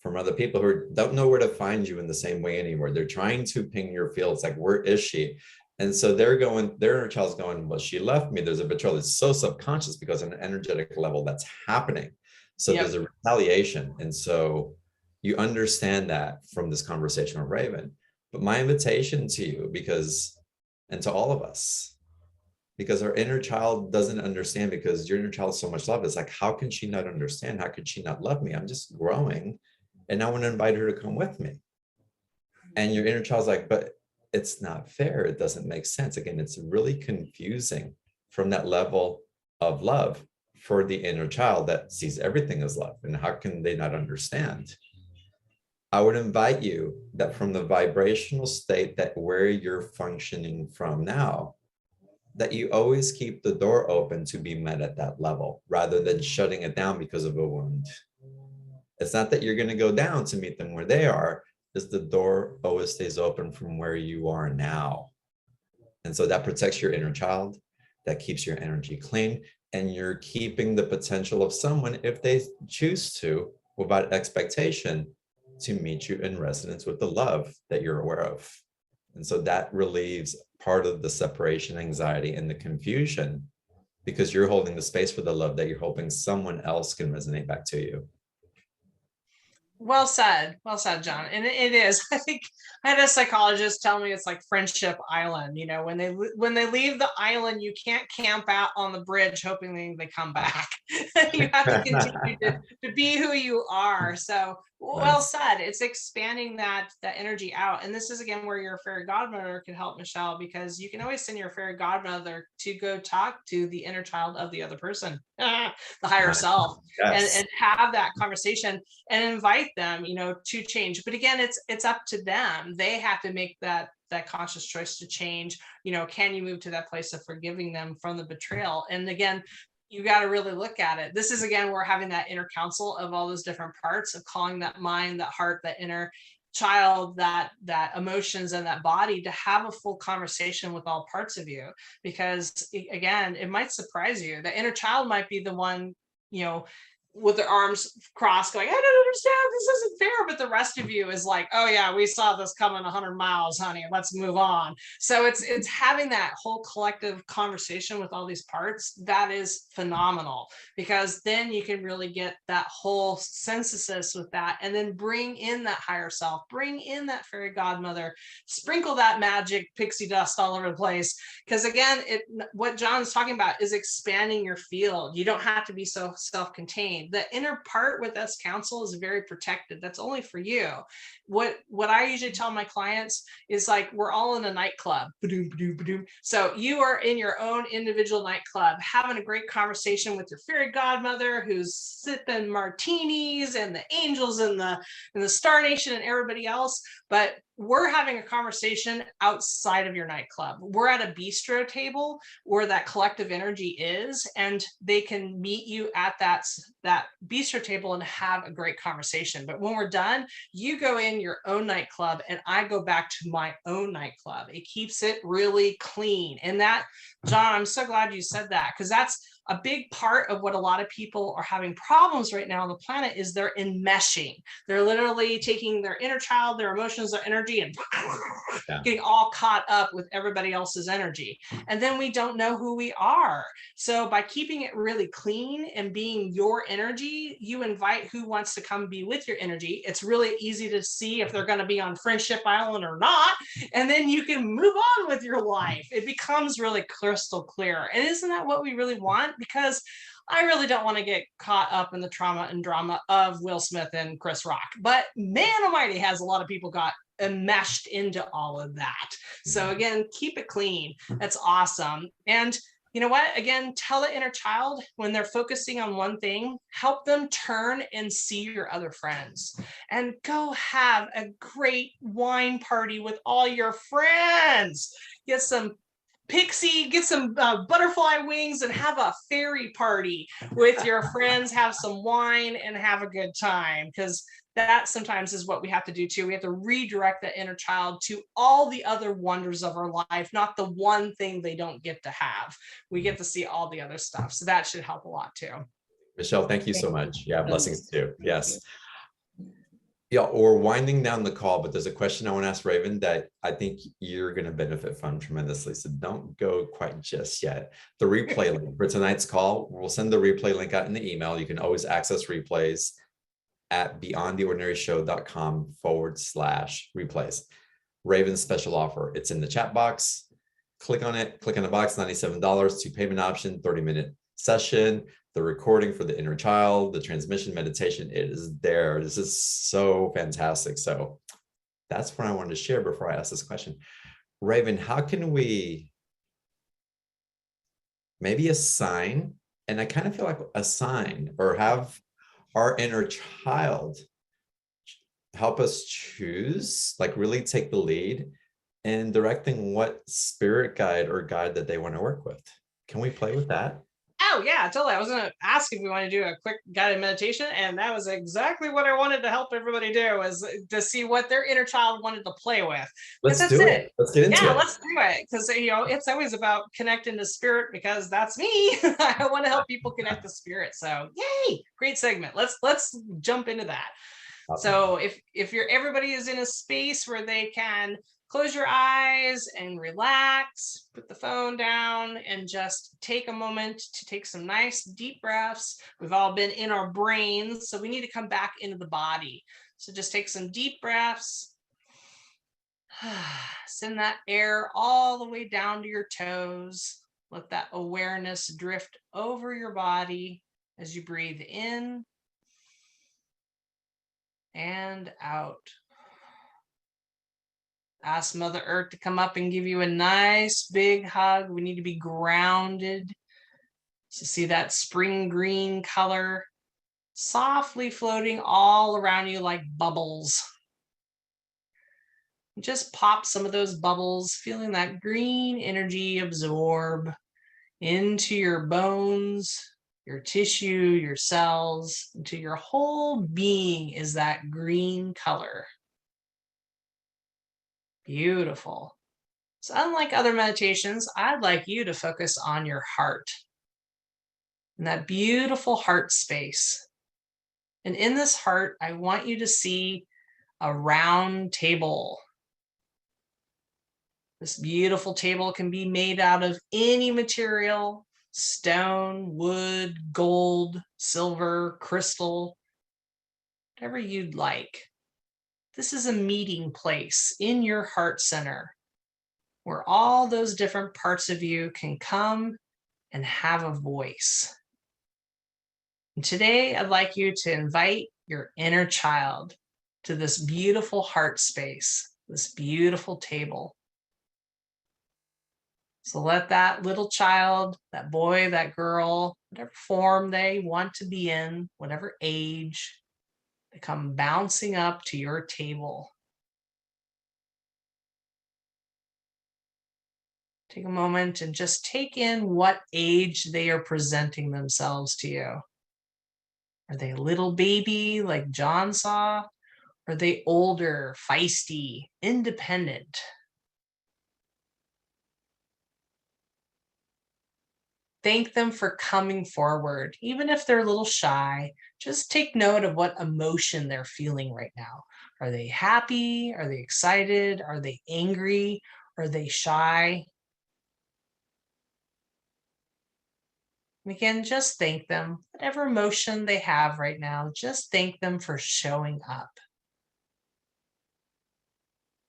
[SPEAKER 1] from other people who don't know where to find you in the same way anymore. They're trying to ping your fields, like, where is she? And so they're going, their inner child's going, well, she left me. There's a betrayal. It's so subconscious because on an energetic level that's happening. So
[SPEAKER 2] Yep.
[SPEAKER 1] there's a retaliation. And so you understand that from this conversation with Raven. But my invitation to you, and to all of us, because our inner child doesn't understand, because your inner child is so much love. It's like, how can she not understand? How could she not love me? I'm just growing. And I want to invite her to come with me. And your inner child's like, but it's not fair. It doesn't make sense. Again, it's really confusing from that level of love for the inner child that sees everything as love. And how can they not understand? I would invite you that from the vibrational state that where you're functioning from now, that you always keep the door open to be met at that level rather than shutting it down because of a wound. It's not that you're going to go down to meet them where they are, is the door always stays open from where you are now. And so that protects your inner child, that keeps your energy clean, and you're keeping the potential of someone, if they choose to, without expectation, to meet you in resonance with the love that you're aware of. And so that relieves part of the separation anxiety and the confusion, because you're holding the space for the love that you're hoping someone else can resonate back to you.
[SPEAKER 2] Well said, John. And it is. I think I had a psychologist tell me it's like Friendship Island. You know, when they leave the island, you can't camp out on the bridge hoping they come back. You have to continue to be who you are. So well
[SPEAKER 1] Nice.
[SPEAKER 2] said. It's expanding that energy out. And this is again where your fairy godmother can help, Michelle, because you can always send your fairy godmother to go talk to the inner child of the other person, the higher
[SPEAKER 1] Nice.
[SPEAKER 2] self,
[SPEAKER 1] Yes.
[SPEAKER 2] and have that conversation and invite them, to change. But again, it's up to them. They have to make that conscious choice to change. Can you move to that place of forgiving them from the betrayal? And again, you got to really look at it. This is again, we're having that inner council of all those different parts of calling that mind, that heart, that inner child, that emotions, and that body, to have a full conversation with all parts of you. Because again, it might surprise you. The inner child might be the one, with their arms crossed going, I don't understand, this isn't fair. But the rest of you is like, oh yeah, we saw this coming 100 miles, honey, let's move on. So it's having that whole collective conversation with all these parts. That is phenomenal, because then you can really get that whole synthesis with that, and then bring in that higher self, bring in that fairy godmother, sprinkle that magic pixie dust all over the place. Because again, what John's talking about is expanding your field. You don't have to be so self-contained. The inner part with us counsel is very protected. That's only for you. What I usually tell my clients is like, we're all in a nightclub. So you are in your own individual nightclub, having a great conversation with your fairy godmother, who's sipping martinis, and the angels and the Star Nation and everybody else. But we're having a conversation outside of your nightclub. We're at a bistro table where that collective energy is, and they can meet you at that bistro table and have a great conversation. But when we're done, you go in your own nightclub and I go back to my own nightclub. It keeps it really clean. And that, John, I'm so glad you said that, because that's a big part of what a lot of people are having problems right now on the planet, is they're enmeshing. They're literally taking their inner child, their emotions, their energy, and getting all caught up with everybody else's energy. And then we don't know who we are. So by keeping it really clean and being your energy, you invite who wants to come be with your energy. It's really easy to see if they're going to be on Friendship Island or not. And then you can move on with your life. It becomes really crystal clear. And isn't that what we really want? Because I really don't want to get caught up in the trauma and drama of Will Smith and Chris Rock. But man almighty, has a lot of people got enmeshed into all of that. So again, keep it clean. That's awesome. And you know what? Again, tell the inner child, when they're focusing on one thing, help them turn and see your other friends, and go have a great wine party with all your friends. Get some butterfly wings and have a fairy party with your friends, have some wine and have a good time. Because that sometimes is what we have to do too. We have to redirect the inner child to all the other wonders of our life, not the one thing they don't get to have. We get to see all the other stuff. So that should help a lot too.
[SPEAKER 1] Michelle, thank you so much. Yeah, blessings too. Yes. Yeah, we're winding down the call, but there's a question I want to ask Raven that I think you're going to benefit from tremendously. So don't go quite just yet. The replay link for tonight's call, we'll send the replay link out in the email. You can always access replays at beyondtheordinaryshow.com/replays. Raven's special offer. It's in the chat box. Click on it, click on the box, $97, 2-payment option, 30-minute session, the recording for the inner child, the transmission meditation, it is there. This is so fantastic. So that's what I wanted to share before I ask this question. Raven, how can we maybe assign, and I kind of feel like assign or have our inner child help us choose, like really take the lead in directing what spirit guide or guide that they want to work with? Can we play with that?
[SPEAKER 2] Oh yeah, totally. I was going to ask if we want to do a quick guided meditation, and that was exactly what I wanted to help everybody do, was to see what their inner child wanted to play with.
[SPEAKER 1] Let's do it. Let's get into it.
[SPEAKER 2] Yeah, let's do it, because it's always about connecting to spirit, because that's me. I want to help people connect to spirit. So yay, great segment. Let's jump into that.
[SPEAKER 1] Awesome.
[SPEAKER 2] So if everybody is in a space where they can close your eyes and relax, put the phone down, and just take a moment to take some nice deep breaths. We've all been in our brains, so we need to come back into the body. So just take some deep breaths. Send that air all the way down to your toes. Let that awareness drift over your body as you breathe in and out. Ask Mother Earth to come up and give you a nice big hug. We need to be grounded. So see that spring green color softly floating all around you like bubbles. Just pop some of those bubbles, feeling that green energy absorb into your bones, your tissue, your cells, into your whole being is that green color. Beautiful. So unlike other meditations, I'd like you to focus on your heart and that beautiful heart space. And in this heart, I want you to see a round table. This beautiful table can be made out of any material: stone, wood, gold, silver, crystal, whatever you'd like. This is a meeting place in your heart center where all those different parts of you can come and have a voice. And today, I'd like you to invite your inner child to this beautiful heart space, this beautiful table. So let that little child, that boy, that girl, whatever form they want to be in, whatever age, they come bouncing up to your table. Take a moment and just take in what age they are presenting themselves to you. Are they a little baby like John saw? Are they older, feisty, independent? Thank them for coming forward. Even if they're a little shy, just take note of what emotion they're feeling right now. Are they happy? Are they excited? Are they angry? Are they shy? And again, just thank them. Whatever emotion they have right now, just thank them for showing up.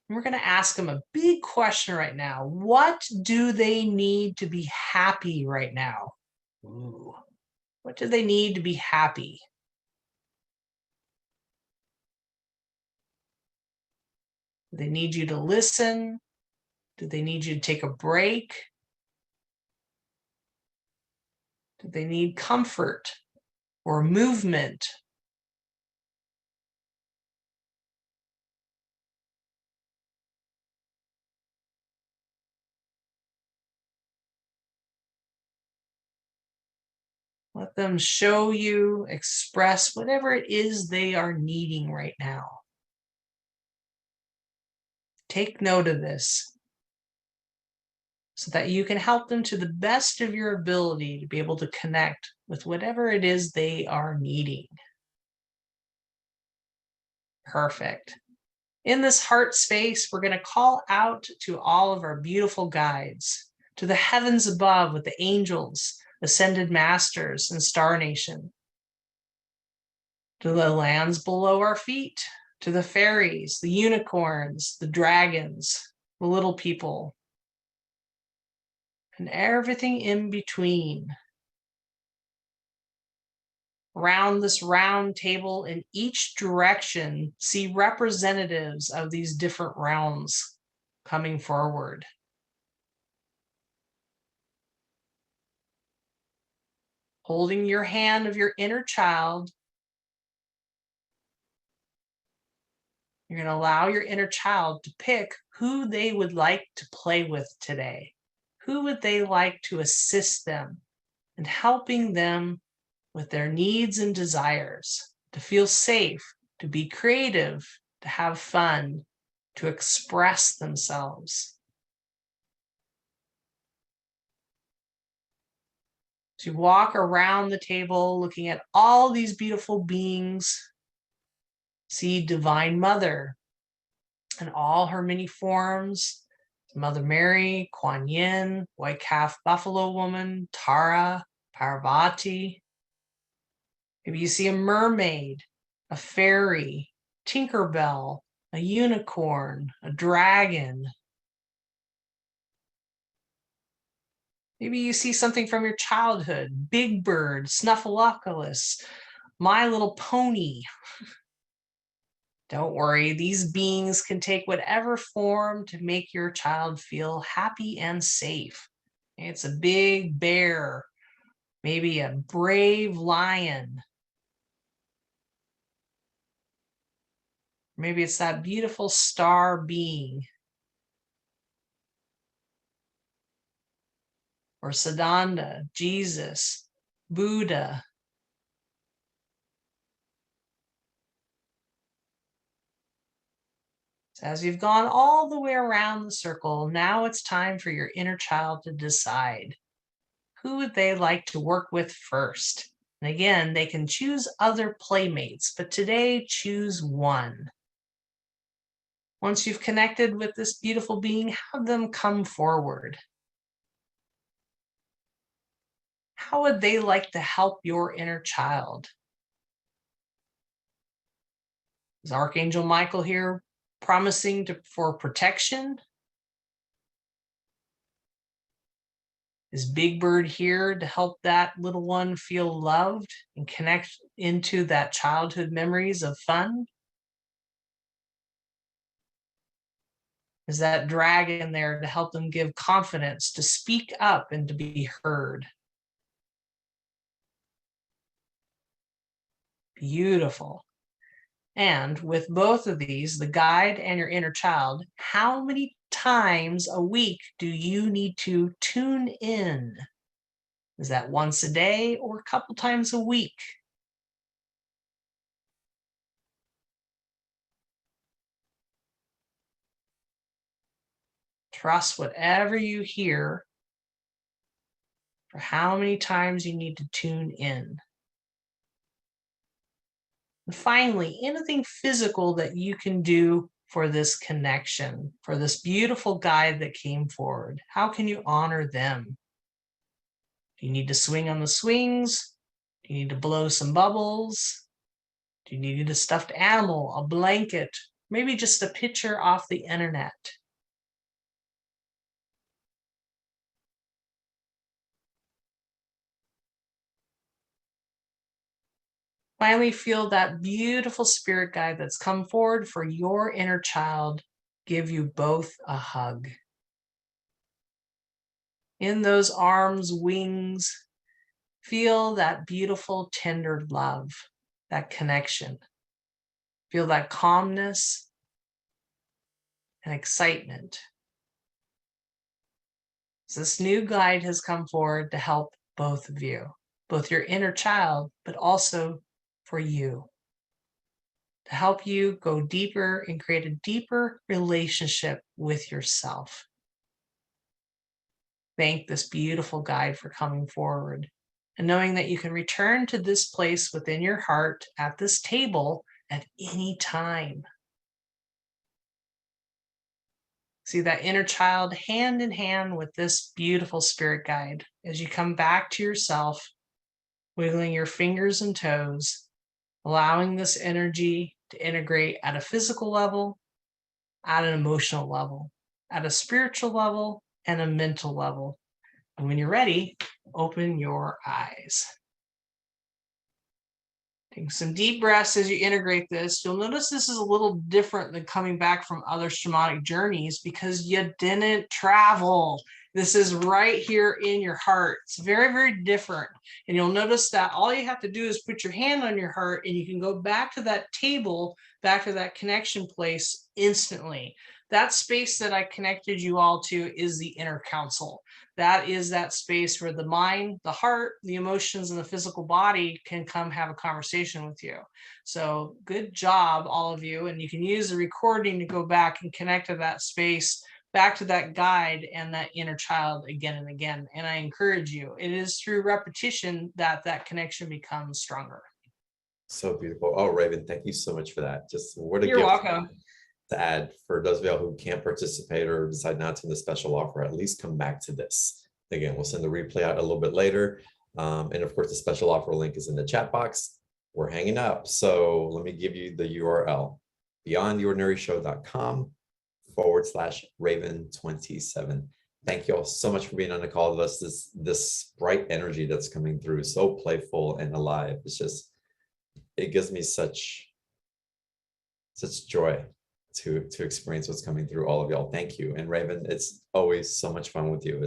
[SPEAKER 2] And we're going to ask them a big question right now. What do they need to be happy right now? Ooh. What do they need to be happy? Do they need you to listen? Do they need you to take a break? Do they need comfort or movement? Let them show you, express whatever it is they are needing right now. Take note of this so that you can help them to the best of your ability to be able to connect with whatever it is they are needing. Perfect. In this heart space, we're going to call out to all of our beautiful guides, to the heavens above with the angels, ascended masters, and Star Nation, to the lands below our feet, to the fairies, the unicorns, the dragons, the little people, and everything in between. Around this round table in each direction, see representatives of these different realms coming forward. Holding your hand of your inner child, you're going to allow your inner child to pick who they would like to play with today. Who would they like to assist them in helping them with their needs and desires, to feel safe, to be creative, to have fun, to express themselves. As you walk around the table looking at all these beautiful beings, see Divine Mother in all her many forms, Mother Mary, Kuan Yin, White Calf Buffalo Woman, Tara, Parvati. Maybe you see a mermaid, a fairy, Tinkerbell, a unicorn, a dragon. Maybe you see something from your childhood, Big Bird, Snuffleupagus, My Little Pony. Don't worry, these beings can take whatever form to make your child feel happy and safe. It's a big bear, maybe a brave lion. Maybe it's that beautiful star being. Or Siddhanta, Jesus, Buddha. So as you've gone all the way around the circle, now it's time for your inner child to decide who would they like to work with first. And again, they can choose other playmates, but today choose one. Once you've connected with this beautiful being, have them come forward. How would they like to help your inner child? Is Archangel Michael here promising for protection? Is Big Bird here to help that little one feel loved and connect into that childhood memories of fun? Is that dragon there to help them give confidence to speak up and to be heard? Beautiful. And with both of these, the guide and your inner child, how many times a week do you need to tune in? Is that once a day or a couple times a week? Trust whatever you hear for how many times you need to tune in. And finally, anything physical that you can do for this connection, for this beautiful guide that came forward. How can you honor them? Do you need to swing on the swings? Do you need to blow some bubbles? Do you need a stuffed animal, a blanket, maybe just a picture off the internet? Finally, feel that beautiful spirit guide that's come forward for your inner child give you both a hug. In those arms, wings, feel that beautiful, tender love, that connection. Feel that calmness and excitement. So this new guide has come forward to help both of you, both your inner child, but also for you, to help you go deeper and create a deeper relationship with yourself. Thank this beautiful guide for coming forward and knowing that you can return to this place within your heart at this table at any time. See that inner child hand in hand with this beautiful spirit guide as you come back to yourself, wiggling your fingers and toes, allowing this energy to integrate at a physical level, at an emotional level, at a spiritual level, and a mental level. And when you're ready, open your eyes. Take some deep breaths as you integrate this. You'll notice this is a little different than coming back from other shamanic journeys because you didn't travel. This is right here in your heart. It's very, very different. And you'll notice that all you have to do is put your hand on your heart and you can go back to that table, back to that connection place instantly. That space that I connected you all to is the inner council. That is that space where the mind, the heart, the emotions, and the physical body can come have a conversation with you. So good job, all of you. And you can use the recording to go back and connect to that space, back to that guide and that inner child again and again. And I encourage you, it is through repetition that that connection becomes stronger.
[SPEAKER 1] So beautiful. Oh, Raven, thank you so much for that. Just what a
[SPEAKER 2] You're
[SPEAKER 1] gift
[SPEAKER 2] welcome.
[SPEAKER 1] to add for those of y'all who can't participate or decide not to in the special offer. At least come back to this. Again, we'll send the replay out a little bit later. And of course, the special offer link is in the chat box. We're hanging up. So let me give you the URL. beyondtheordinaryshow.com/Raven27. Thank you all so much for being on the call with us. This bright energy that's coming through, so playful and alive. It gives me such joy to experience what's coming through all of y'all. Thank you. And Raven, it's always so much fun with you.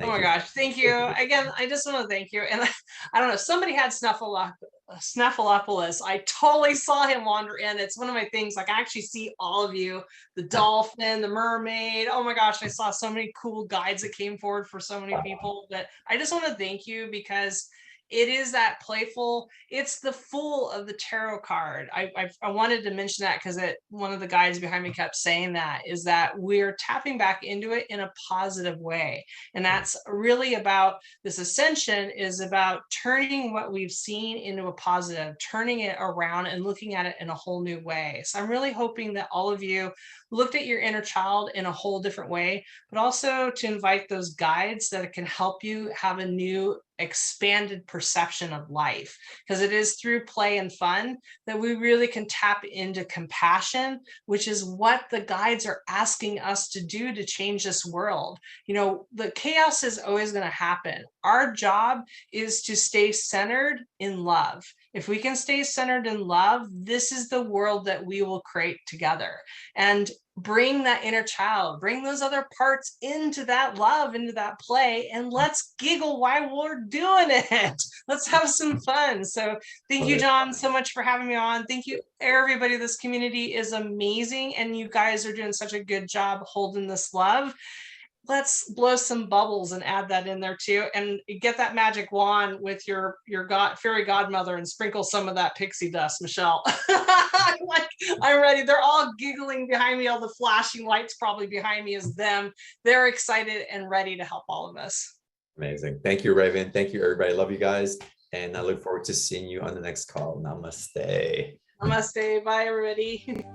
[SPEAKER 2] Oh my gosh, thank you. Again, I just want to thank you. And I don't know, somebody had Snuffleupagus. I totally saw him wander in. It's one of my things. Like I actually see all of you, the dolphin, the mermaid. Oh my gosh, I saw so many cool guides that came forward for so many people. But I just want to thank you because it is that playful. It's the Fool of the tarot card. I wanted to mention that because one of the guides behind me kept saying that is that we're tapping back into it in a positive way. And that's really about this ascension is about turning what we've seen into a positive, turning it around and looking at it in a whole new way. So I'm really hoping that all of you looked at your inner child in a whole different way, but also to invite those guides that can help you have a new expanded perception of life, because it is through play and fun that we really can tap into compassion, which is what the guides are asking us to do to change this world. You know, the chaos is always going to happen. Our job is to stay centered in love. If we can stay centered in love, this is the world that we will create together. And bring that inner child, bring those other parts into that love, into that play, and let's giggle while we're doing it. Let's have some fun. So thank you, John, so much for having me on. Thank you, everybody. This community is amazing, and you guys are doing such a good job holding this love. Let's blow some bubbles and add that in there too, and get that magic wand with your fairy godmother and sprinkle some of that pixie dust, Michelle. I'm ready. They're all giggling behind me. All the flashing lights probably behind me is them. They're excited and ready to help all of us.
[SPEAKER 1] Amazing. Thank you, Raven. Thank you, everybody. Love you guys. And I look forward to seeing you on the next call. Namaste.
[SPEAKER 2] Namaste. Bye, everybody.